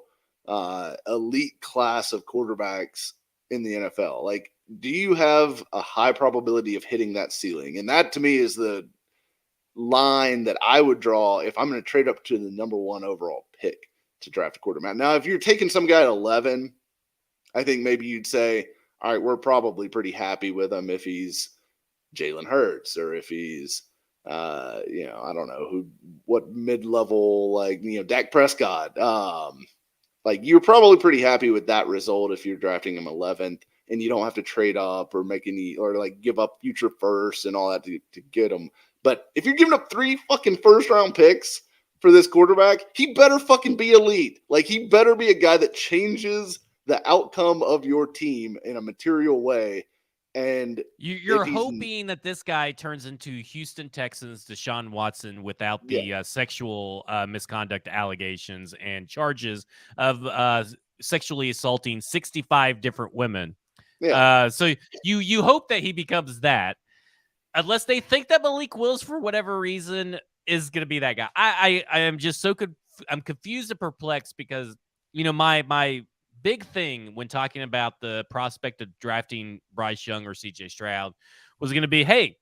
elite class of quarterbacks in the NFL? Like, do you have a high probability of hitting that ceiling? And that to me is the line that I would draw if I'm going to trade up to the number one overall pick to draft a quarterback. Now, if you're taking some guy at 11, I think maybe you'd say, all right, we're probably pretty happy with him if he's Jalen Hurts or if he's, I don't know what mid-level, like, Dak Prescott. Like you're probably pretty happy with that result if you're drafting him 11th and you don't have to trade up or make any, or like give up future firsts and all that to get him. But if you're giving up 3 fucking first-round picks for this quarterback, he better fucking be elite. Like he better be a guy that changes the outcome of your team in a material way. And you're hoping that this guy turns into Houston Texans Deshaun Watson without the sexual misconduct allegations and charges of sexually assaulting 65 different women. Yeah. So you hope that he becomes that, unless they think that Malik Willis, for whatever reason, is going to be that guy. I am just so I'm confused and perplexed because, my big thing when talking about the prospect of drafting Bryce Young or CJ Stroud was going to be, hey,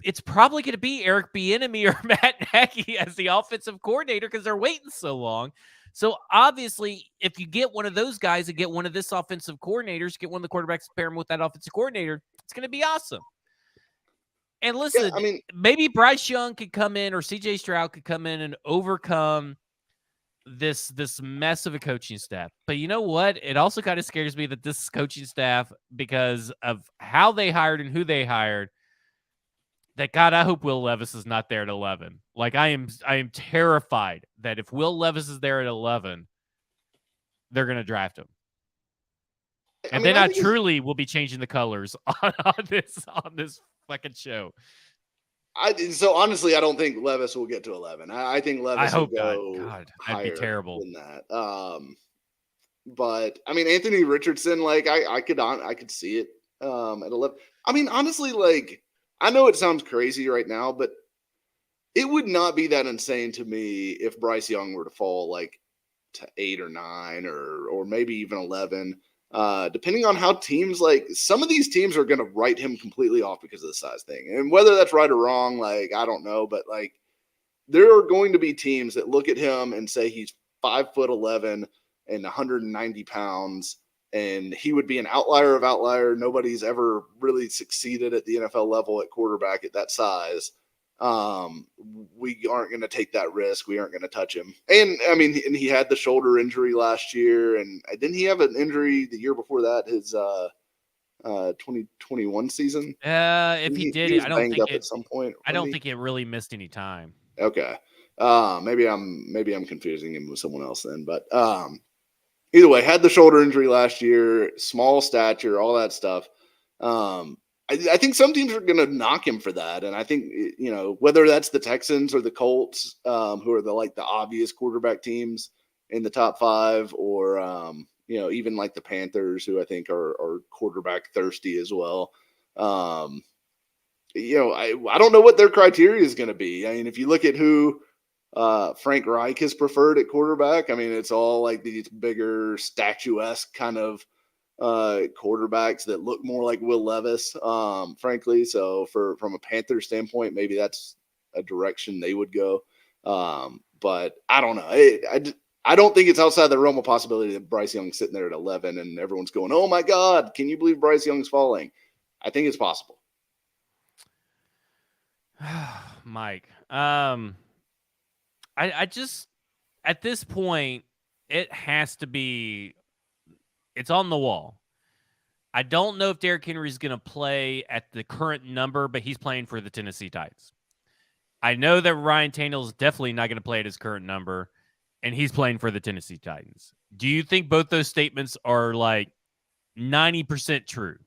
it's probably going to be Eric Bieniemy or Matt Nagy as the offensive coordinator because they're waiting so long. So obviously, if you get one of those guys and get one of this offensive coordinators, get one of the quarterbacks, pair him with that offensive coordinator, it's going to be awesome. And Yeah, listen, I mean, maybe Bryce Young could come in or CJ Stroud could come in and overcome this mess of a coaching staff. But you know what? It also kind of scares me that this coaching staff, because of how they hired and who they hired, that God, I hope Will Levis is not there at 11. Like I am terrified that if Will Levis is there at 11, they're going to draft him. I And mean, then I I think it's, truly will be changing the colors on this fucking show. so honestly, I don't think Levis will get to 11. I think I Levis will hope not. go God, that'd be higher terrible. than that. But I mean, Anthony Richardson, like I could see it at 11. I mean, honestly, like I know it sounds crazy right now, but it would not be that insane to me if Bryce Young were to fall like to 8 or 9 or maybe even 11. Depending on how teams, like some of these teams are going to write him completely off because of the size thing, and whether that's right or wrong, like I don't know, but like there are going to be teams that look at him and say he's 5'11" and 190 pounds, and he would be an outlier of outlier. Nobody's ever really succeeded at the NFL level at quarterback at that size. We aren't going to take that risk. We aren't going to touch him. And I mean, and he had the shoulder injury last year, and didn't he have an injury the year before that? His 2021 season. If he did He it, was banged up at some point. I don't think it really missed any time. Okay. Maybe I'm confusing him with someone else then, but either way, had the shoulder injury last year, small stature, all that stuff. I think some teams are going to knock him for that, and I think whether that's the Texans or the Colts, who are the obvious quarterback teams in the top 5, or even like the Panthers, who I think are quarterback thirsty as well. I don't know what their criteria is going to be. I mean, if you look at who Frank Reich has preferred at quarterback, I mean, it's all like these bigger, statuesque kind of quarterbacks that look more like Will Levis, frankly. So from a Panther standpoint, maybe that's a direction they would go. But I don't know. I don't think it's outside the realm of possibility that Bryce Young's sitting there at 11 and everyone's going, "Oh my God, can you believe Bryce Young's falling?" I think it's possible. Mike, I just at this point it has to be. It's on the wall. I don't know if Derrick Henry is going to play at the current number, but he's playing for the Tennessee Titans. I know that Ryan Tannehill is definitely not going to play at his current number, and he's playing for the Tennessee Titans. Do you think both those statements are like 90% true?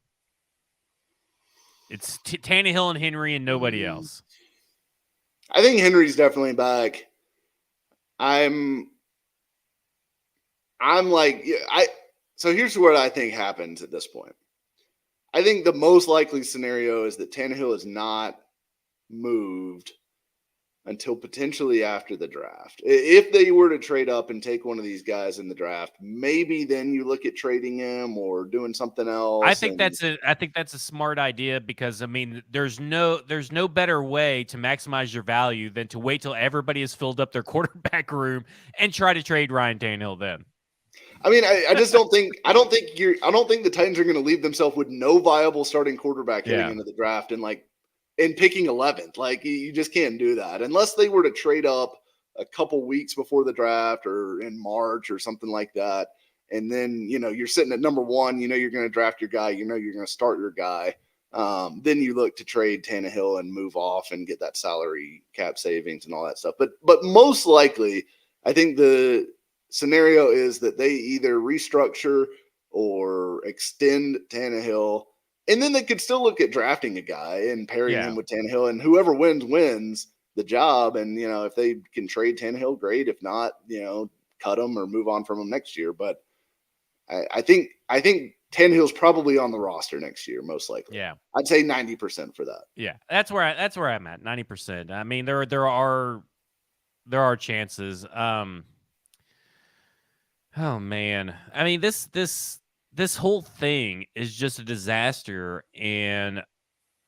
It's Tannehill and Henry and nobody else. I think Henry's definitely back. I'm like so here's what I think happens at this point. I think the most likely scenario is that Tannehill is not moved until potentially after the draft. If they were to trade up and take one of these guys in the draft, maybe then you look at trading him or doing something else. I think that's a smart idea because I mean there's no better way to maximize your value than to wait till everybody has filled up their quarterback room and try to trade Ryan Tannehill then. I mean, I just don't think I don't think the Titans are going to leave themselves with no viable starting quarterback heading into the draft and picking 11th. Like you just can't do that unless they were to trade up a couple weeks before the draft or in March or something like that. And then, you're sitting at number 1, you're going to draft your guy, you're going to start your guy. Then you look to trade Tannehill and move off and get that salary cap savings and all that stuff. But most likely, I think the scenario is that they either restructure or extend Tannehill, and then they could still look at drafting a guy and pairing him with Tannehill, and whoever wins the job. And if they can trade Tannehill, great. If not, cut him or move on from him next year. But I think Tannehill's probably on the roster next year, most likely. Yeah, I'd say 90% for that. Yeah, that's where I'm at. 90%. I mean, there are chances. Oh man, I mean this whole thing is just a disaster, and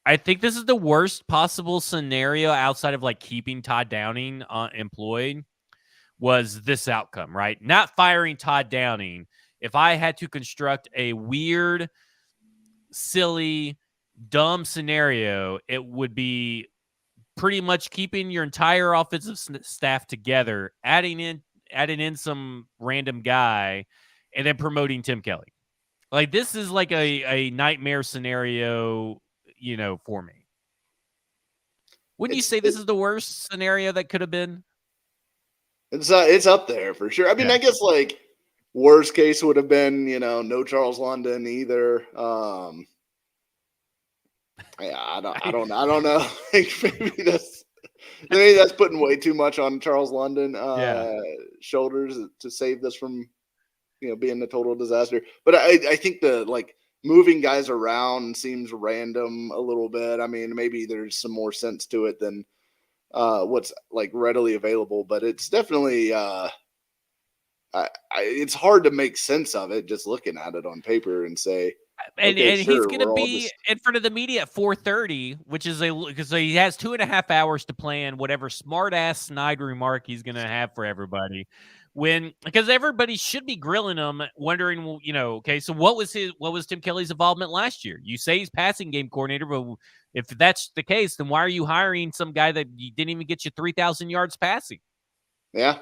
I think this is the worst possible scenario outside of like keeping Todd Downing employed was this outcome, right? Not firing Todd Downing. If I had to construct a weird, silly, dumb scenario, it would be pretty much keeping your entire offensive staff together, adding in some random guy, and then promoting Tim Kelly. Like this is like a nightmare scenario, for me. Wouldn't you It's say this is the worst scenario that could have been? it's up there for sure. I mean, Yeah. I guess like worst case would have been no Charles London either. Yeah, I don't know. Like maybe that's putting way too much on Charles London Yeah. shoulders to save this from being a total disaster. But I think the like moving guys around seems random a little bit. I mean, maybe there's some more sense to it than what's like readily available, but it's definitely it's hard to make sense of it just looking at it on paper and say, and okay, and he's sure, gonna we're all be just in front of the media at 4:30, which is because he has 2.5 hours to plan whatever smart ass snide remark he's gonna have for everybody. Because everybody should be grilling him, wondering, well, okay, so what was Tim Kelly's involvement last year? You say he's passing game coordinator, but if that's the case, then why are you hiring some guy that you didn't even get you 3,000 yards passing? yeah.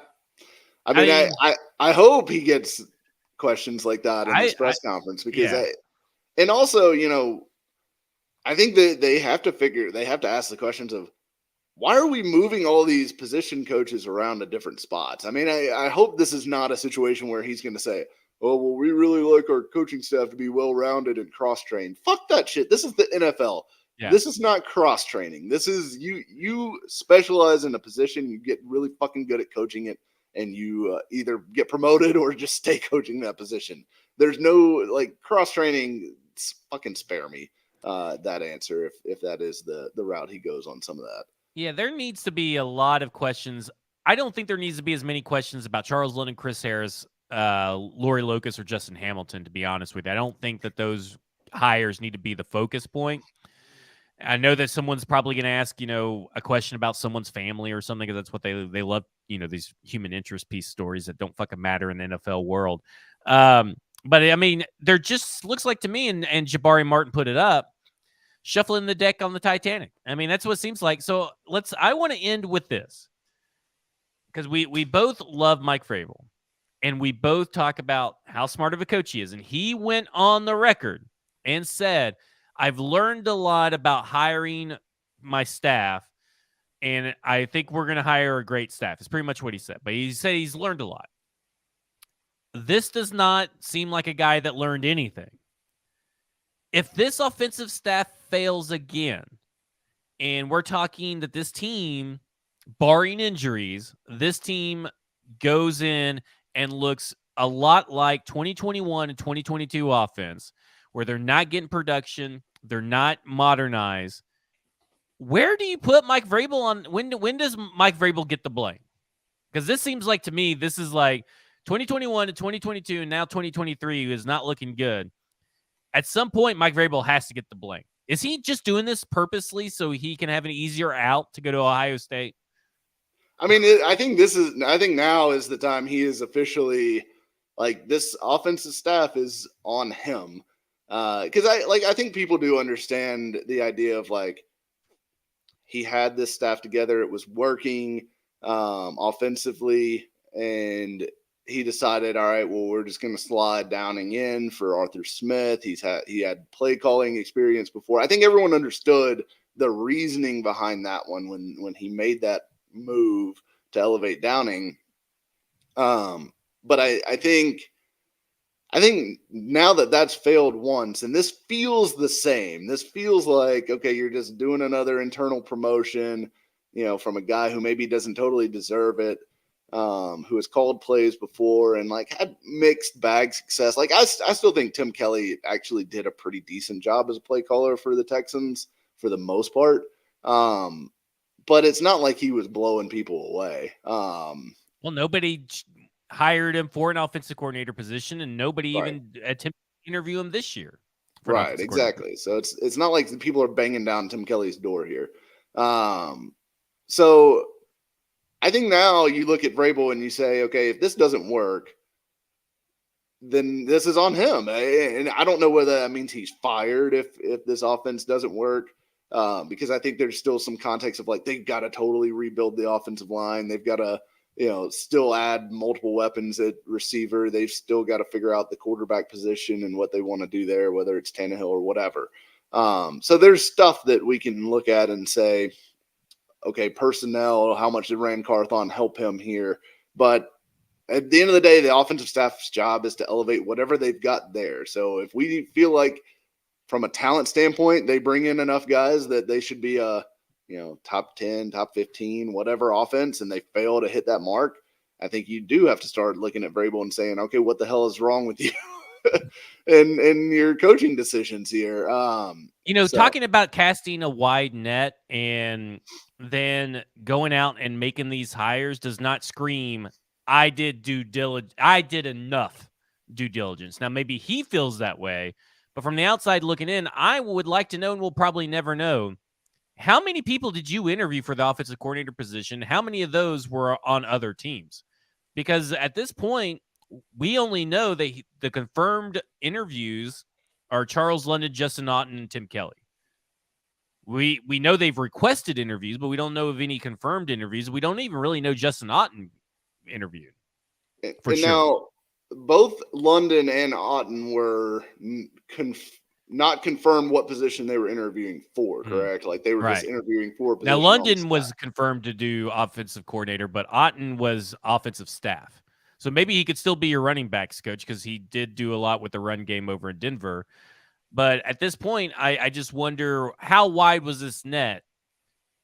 I I mean, mean, I hope he gets questions like that in this I press conference because yeah, and also I think that they have to ask the questions of why are we moving all these position coaches around to different spots? I mean, I hope this is not a situation where he's going to say, oh, well, we really like our coaching staff to be well rounded and cross trained. Fuck that shit. This is the NFL. yeah. This is not cross training. This is you specialize in a position, you get really fucking good at coaching it, and you either get promoted or just stay coaching that position. There's no like cross training. Fucking spare me that answer if that is the route he goes on some of that. Yeah, there needs to be a lot of questions. I don't think there needs to be as many questions about Charles Lynn, Chris Harris, Lori Locust, or Justin Hamilton, to be honest with you. I don't think that those hires need to be the focus point. I know that someone's probably going to ask, a question about someone's family or something, because that's what they love, these human interest piece stories that don't fucking matter in the NFL world. But I mean, there just looks like to me, and Jabari Martin put it up, shuffling the deck on the Titanic. I mean, that's what it seems like. So I want to end with this, because we both love Mike Vrabel, and we both talk about how smart of a coach he is. And he went on the record and said, I've learned a lot about hiring my staff, and I think we're going to hire a great staff. It's pretty much what he said. But he said he's learned a lot. This does not seem like a guy that learned anything. If this offensive staff fails again, and we're talking that this team, barring injuries, this team goes in and looks a lot like 2021 and 2022 offense, where they're not getting production, they're not modernized. Where do you put Mike Vrabel on? When does Mike Vrabel get the blame? Because this seems like, to me, this is like 2021 to 2022, and now 2023 is not looking good. At some point, Mike Vrabel has to get the blame. Is he just doing this purposely so he can have an easier out to go to Ohio State? I mean, I think now is the time he is officially like this offensive staff is on him. Because I think people do understand the idea of like he had this staff together, it was working offensively, and he decided, all right, well, we're just going to slide Downing in for Arthur Smith. He had play calling experience before. I think everyone understood the reasoning behind that one when he made that move to elevate Downing. But I think now that that's failed once, and this feels the same. This feels like, okay, you're just doing another internal promotion, from a guy who maybe doesn't totally deserve it, who has called plays before and like had mixed bag success. Like I still think Tim Kelly actually did a pretty decent job as a play caller for the Texans for the most part. But it's not like he was blowing people away. Well, nobody hired him for an offensive coordinator position, and nobody Right. even attempted to interview him this year. for an Right, offensive coordinator. exactly. So it's not like the people are banging down Tim Kelly's door here. So I think now you look at Vrabel and you say, okay, if this doesn't work, then this is on him. And I don't know whether that means he's fired if this offense doesn't work, because I think there's still some context of like they've got to totally rebuild the offensive line. They've got to still add multiple weapons at receiver. They've still got to figure out the quarterback position and what they want to do there, whether it's Tannehill or whatever. So there's stuff that we can look at and say, okay, personnel, how much did Rand Carthon help him here? But at the end of the day, the offensive staff's job is to elevate whatever they've got there. So if we feel like from a talent standpoint, they bring in enough guys that they should be a top 10, top 15, whatever offense, and they fail to hit that mark, I think you do have to start looking at Vrabel and saying, okay, what the hell is wrong with you and your coaching decisions here? Talking about casting a wide net and then going out and making these hires does not scream, I did enough due diligence. Now, maybe he feels that way, but from the outside looking in, I would like to know, and we'll probably never know, how many people did you interview for the offensive coordinator position? How many of those were on other teams? Because at this point, we only know that the confirmed interviews are Charles London, Justin Otten, and Tim Kelly. We know they've requested interviews, but we don't know of any confirmed interviews. We don't even really know Justin Otten interviewed. For sure. Now, both London and Otten were not confirmed what position they were interviewing for, correct? Like they were just interviewing for a position. Now, London was confirmed to do offensive coordinator, but Otten was offensive staff. So maybe he could still be your running backs coach because he did do a lot with the run game over in Denver. But at this point, I just wonder, how wide was this net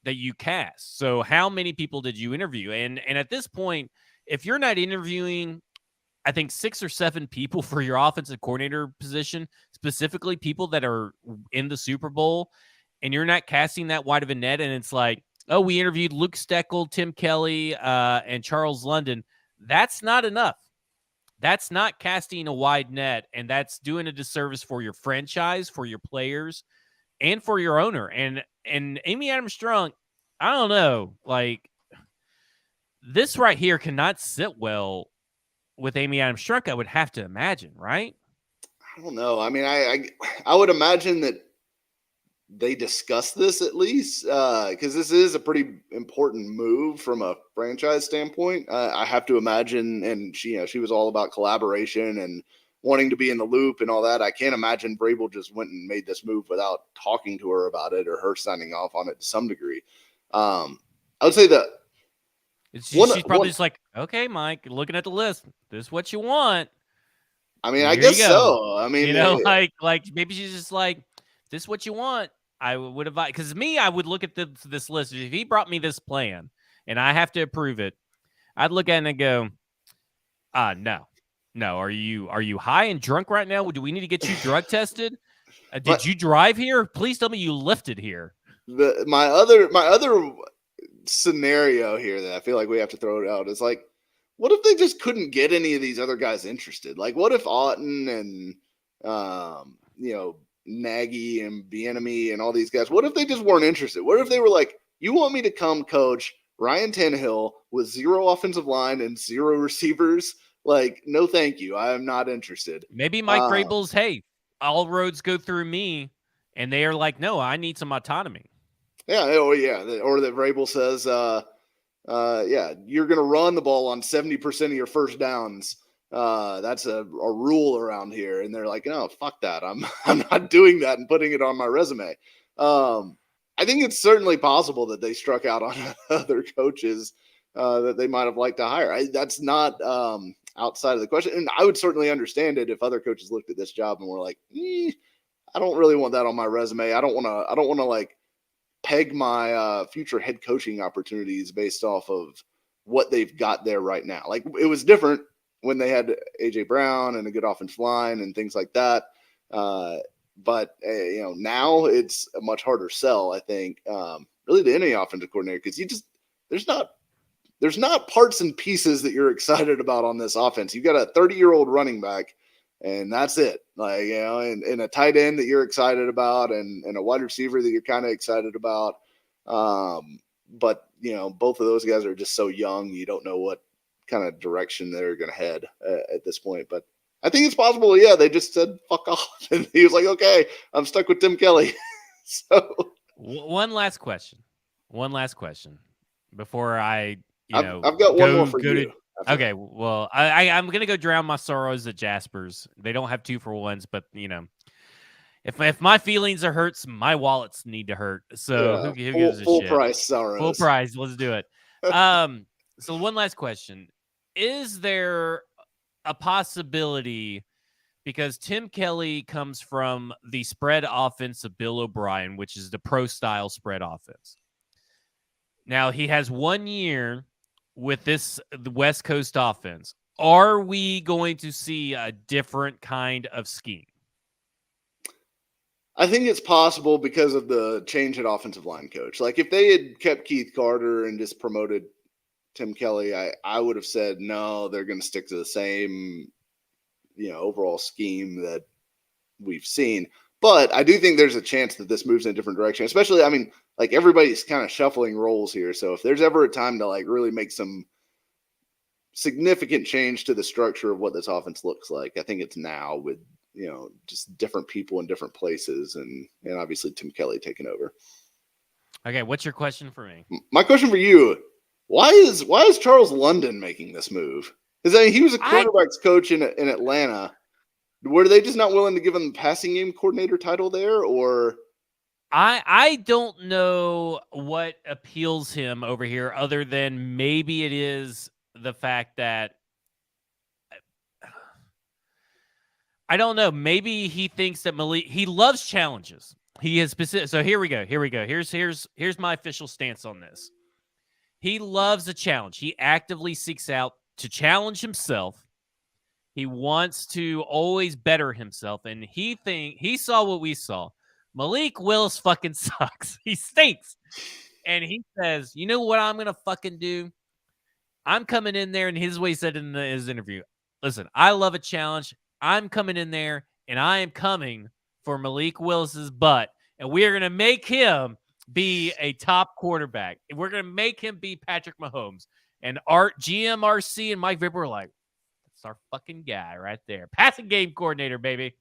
that you cast? So how many people did you interview? And at this point, if you're not interviewing, I think 6 or 7 people for your offensive coordinator position, specifically people that are in the Super Bowl, and you're not casting that wide of a net, and it's like, oh, we interviewed Luke Steckel, Tim Kelly, and Charles London. That's not enough. That's not casting a wide net, and that's doing a disservice for your franchise, for your players, and for your owner. And Amy Adams Strunk, I don't know, like this right here cannot sit well with Amy Adams Strunk, I would have to imagine, right? I don't know. I mean, I would imagine that they discuss this at least, because this is a pretty important move from a franchise standpoint. I have to imagine, and she was all about collaboration and wanting to be in the loop and all that. I can't imagine Vrabel just went and made this move without talking to her about it or her signing off on it to some degree. I would say that she's probably just like, okay, Mike, looking at the list, this is what you want. I mean, I guess so. I mean, like maybe she's just like, this is what you want. I would advise, because I would look at this list. If he brought me this plan and I have to approve it, I'd look at it and go, no. Are you high and drunk right now? Do we need to get you drug tested? Did you drive here? Please tell me you lifted here. My other scenario here that I feel like we have to throw it out is like, what if they just couldn't get any of these other guys interested? Like, what if Otten and Nagy and Bieniemy and all these guys, what if they just weren't interested? What if they were like, you want me to come coach Ryan Tannehill with 0 offensive line and 0 receivers? Like, no, thank you. I am not interested. Maybe Mike Vrabel's, hey, all roads go through me, and they are like, no, I need some autonomy. Yeah, or that Vrabel says, you're going to run the ball on 70% of your first downs. That's a rule around here. And they're like, no, fuck that. I'm not doing that and putting it on my resume. I think it's certainly possible that they struck out on other coaches that they might have liked to hire. That's not outside of the question. And I would certainly understand it if other coaches looked at this job and were like, I don't really want that on my resume. I don't want to like peg my future head coaching opportunities based off of what they've got there right now. Like, it was different when they had AJ Brown and a good offensive line and things like that. But now it's a much harder sell, I think, really to any offensive coordinator, because there's not parts and pieces that you're excited about on this offense. You've got a 30-year-old running back and that's it. Like, and a tight end that you're excited about, and a wide receiver that you're kind of excited about. But both of those guys are just so young, you don't know what kind of direction they're going to head at this point. But I think it's possible. Yeah, they just said fuck off, and he was like, "Okay, I'm stuck with Tim Kelly." So one last question before I, I've got one more for you. Okay, well, I'm gonna go drown my sorrows at Jasper's. They don't have 2-for-1s, but if my feelings are hurts, my wallets need to hurt. So who gives a full shit? Price sorrows. Full price. Let's do it. So one last question: is there a possibility? Because Tim Kelly comes from the spread offense of Bill O'Brien, which is the pro-style spread offense. Now, he has 1 year with the West Coast offense. Are we going to see a different kind of scheme? I think it's possible because of the change at offensive line coach. Like, if they had kept Keith Carter and just promoted Tim Kelly, I would have said, no, they're going to stick to the same overall scheme that we've seen. But I do think there's a chance that this moves in a different direction, especially, like, everybody's kind of shuffling roles here. So if there's ever a time to like really make some significant change to the structure of what this offense looks like, I think it's now, with, just different people in different places, and obviously Tim Kelly taking over. Okay. What's your question for me? My question for you, why is Charles London making this move? Because he was a quarterbacks coach in Atlanta. Were they just not willing to give him the passing game coordinator title there, or? I don't know what appeals him over here, other than maybe it is the fact that I don't know. Maybe he thinks that he loves challenges. He is specific. So here we go. Here's my official stance on this. He loves a challenge. He actively seeks out to challenge himself. He wants to always better himself, and he saw what we saw. Malik Willis fucking sucks. He stinks. And he says, you know what I'm going to fucking do? I'm coming in there, and his way he said in his interview, listen, I love a challenge. I'm coming in there, and I am coming for Malik Willis's butt, and we are going to make him be a top quarterback. We're going to make him be Patrick Mahomes. And GMRC and Mike Vipper were like, that's our fucking guy right there. Passing game coordinator, baby.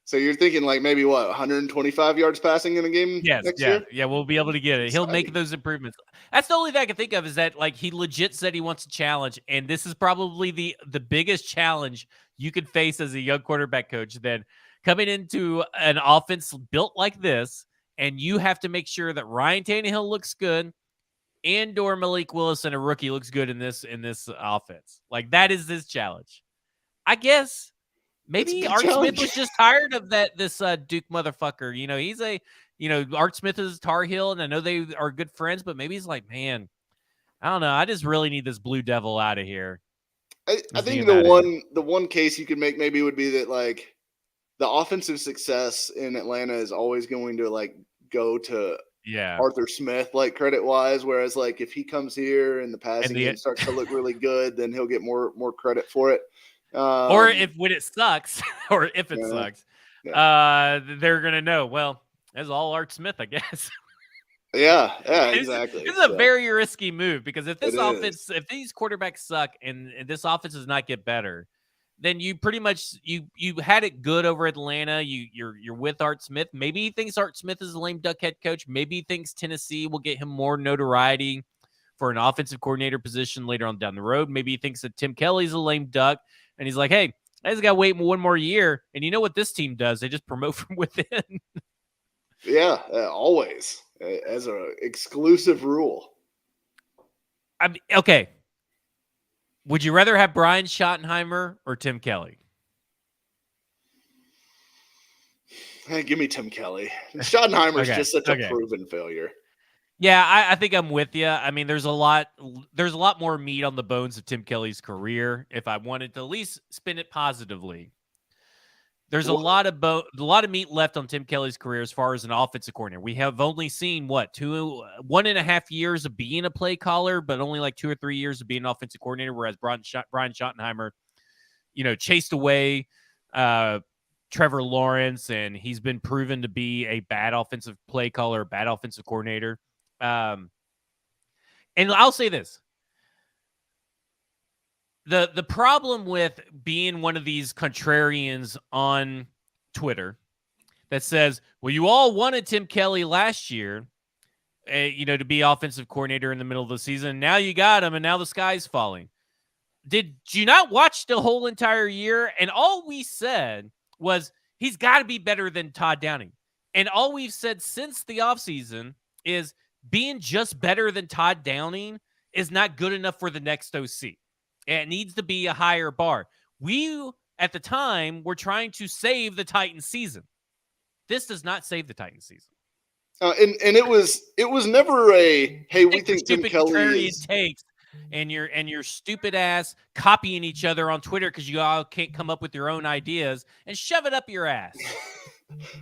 So you're thinking like maybe 125 yards passing in a game next year? Yeah, we'll be able to get it. He'll make those improvements. That's the only thing I can think of, is that like he legit said he wants a challenge, and this is probably the biggest challenge you could face as a young quarterback coach. Then coming into an offense built like this, and you have to make sure that Ryan Tannehill looks good, and/or Malik Willis and a rookie looks good in this offense. Like, that is this challenge. I guess. Maybe Art Smith was just tired of this Duke motherfucker. He's Art Smith is Tar Heel, and I know they are good friends, but maybe he's like, man, I don't know. I just really need this Blue Devil out of here. I think the one case you could make maybe would be that, like, the offensive success in Atlanta is always going to like go to Arthur Smith, like, credit wise, whereas like if he comes here and the passing game starts to look really good, then he'll get more credit for it. Or when it sucks, or if it sucks, they're gonna know. Well, that's all Art Smith, I guess. Yeah, exactly. This is a very risky move, because if if these quarterbacks suck and this offense does not get better, then you pretty much you had it good over Atlanta. You're with Art Smith. Maybe he thinks Art Smith is a lame duck head coach. Maybe he thinks Tennessee will get him more notoriety for an offensive coordinator position later on down the road. Maybe he thinks that Tim Kelly's a lame duck. And he's like, hey, I just got to wait one more year. And you know what this team does? They just promote from within. Yeah, always. As an exclusive rule. Okay. Would you rather have Brian Schottenheimer or Tim Kelly? Hey, give me Tim Kelly. Schottenheimer's just such a proven failure. Yeah, I think I'm with you. I mean, there's a lot more meat on the bones of Tim Kelly's career. If I wanted to at least spin it positively, there's a lot of meat left on Tim Kelly's career as far as an offensive coordinator. We have only seen 1.5 years of being a play caller, but only like 2 or 3 years of being an offensive coordinator. Whereas Brian Schottenheimer, chased away Trevor Lawrence, and he's been proven to be a bad offensive play caller, bad offensive coordinator. And I'll say this. The problem with being one of these contrarians on Twitter that says, well, you all wanted Tim Kelly last year, to be offensive coordinator in the middle of the season. Now you got him, and now the sky's falling. Did you not watch the whole entire year? And all we said was he's got to be better than Todd Downing. And all we've said since the offseason is being just better than Todd Downing is not good enough for the next OC. It needs to be a higher bar. We, at the time, were trying to save the Titans season. This does not save the Titans season. And it was never a, hey, we think Tim Kelly is... takes and your stupid ass copying each other on Twitter because you all can't come up with your own ideas and shove it up your ass.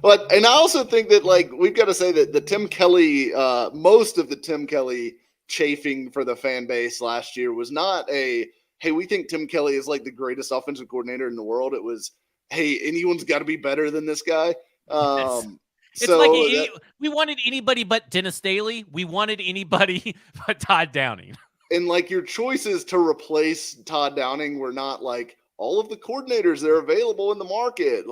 But and I also think that we've got to say that the Tim Kelly, most of the Tim Kelly chafing for the fan base last year was not a, hey, we think Tim Kelly is the greatest offensive coordinator in the world. It was, hey, anyone's got to be better than this guy. Yes. It's we wanted anybody but Dennis Staley. We wanted anybody but Todd Downing. And your choices to replace Todd Downing were not all of the coordinators that are available in the market.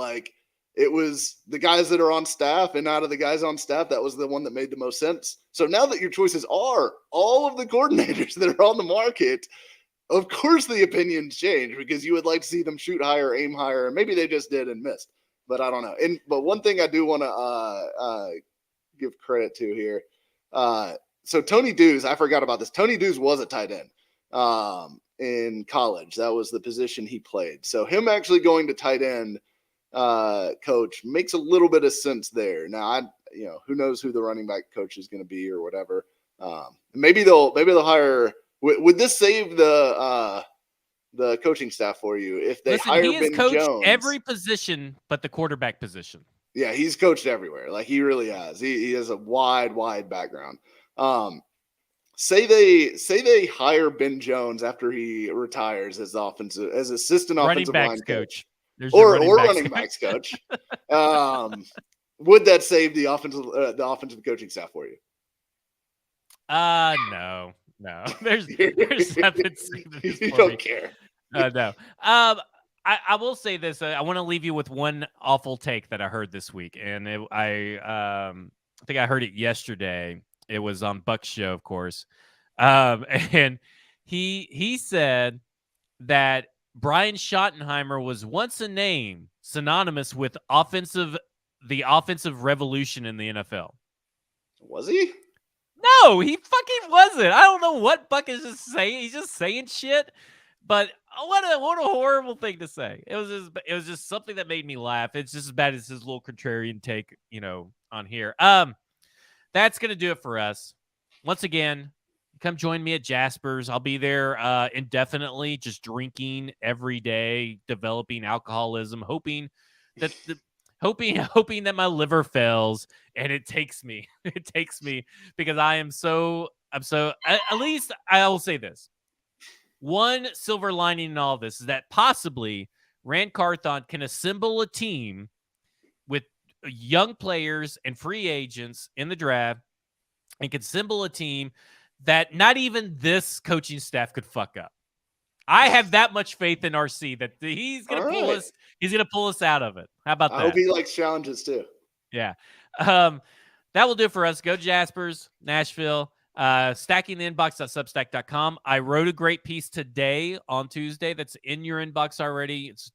It was the guys that are on staff, and out of the guys on staff, that was the one that made the most sense. So now that your choices are all of the coordinators that are on the market, of course the opinions change because you would like to see them shoot higher, aim higher, and maybe they just did and missed. But I don't know. But one thing I do want to give credit to here. So Tony Dews, I forgot about this. Tony Dews was a tight end in college. That was the position he played. So him actually going to tight end coach makes a little bit of sense there. Now, who knows who the running back coach is going to be or whatever. Maybe they'll hire. Would this save the coaching staff for you if they hire Ben Jones? Every position but the quarterback position. Yeah, he's coached everywhere. He really has. He has a wide background. Say they hire Ben Jones after he retires as assistant offensive line coach, or running backs coach. Would that save the offensive coaching staff for you? No. There's nothing. You don't care. No. I will say this. I want to leave you with one awful take that I heard this week, and I think I heard it yesterday. It was on Buck's show, of course. And he said that Brian Schottenheimer was once a name synonymous with the offensive revolution in the NFL. Was he? No, he fucking wasn't. I don't know what Buck is just saying. He's just saying shit. But what a horrible thing to say. It was just something that made me laugh. It's just as bad as his little contrarian take, on here. That's going to do it for us. Once again, come join me at Jasper's. I'll be there indefinitely, just drinking every day, developing alcoholism, hoping that my liver fails, and it takes me. It takes me because I'm so at least I will say this. One silver lining in all this is that possibly Rand Carthon can assemble a team with young players and free agents in the draft and can assemble a team that not even this coaching staff could fuck up. I have that much faith in RC that he's going to pull us. He's going to pull us out of it. How about that? I hope he likes challenges too. Yeah. That will do it for us. Go Jaspers, Nashville. Stackingtheinbox.substack.com. I wrote a great piece today on Tuesday that's in your inbox already. It's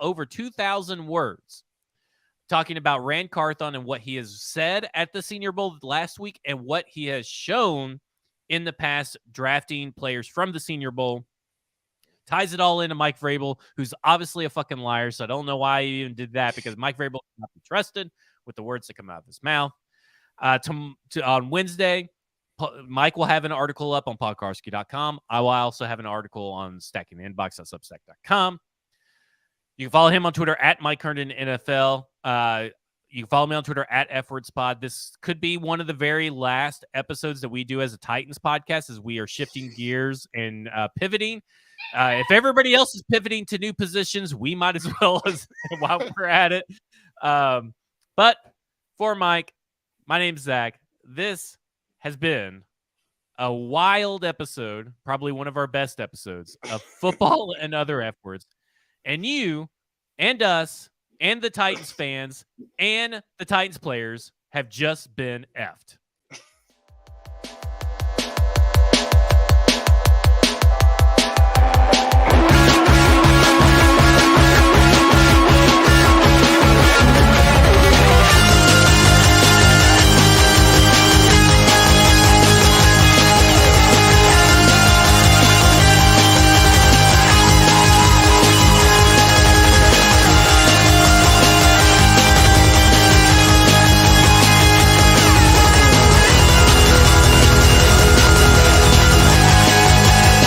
over 2,000 words talking about Rand Carthon and what he has said at the Senior Bowl last week and what he has shown in the past drafting players from the Senior Bowl. Ties it all into Mike Vrabel, who's obviously a fucking liar, so I don't know why he even did that, because Mike Vrabel cannot be trusted with the words that come out of his mouth. On Wednesday, Mike will have an article up on podcarsky.com. I will also have an article on stackingtheinbox.substack.com. You can follow him on Twitter at Mike Herndon NFL. You can follow me on Twitter at FWordsPod. This could be one of the very last episodes that we do as a Titans podcast, as we are shifting gears and pivoting. If everybody else is pivoting to new positions, we might as well as while we're at it. But for Mike, my name's Zach. This has been a wild episode, probably one of our best episodes of football and other F words. And you and us and the Titans fans and the Titans players have just been effed.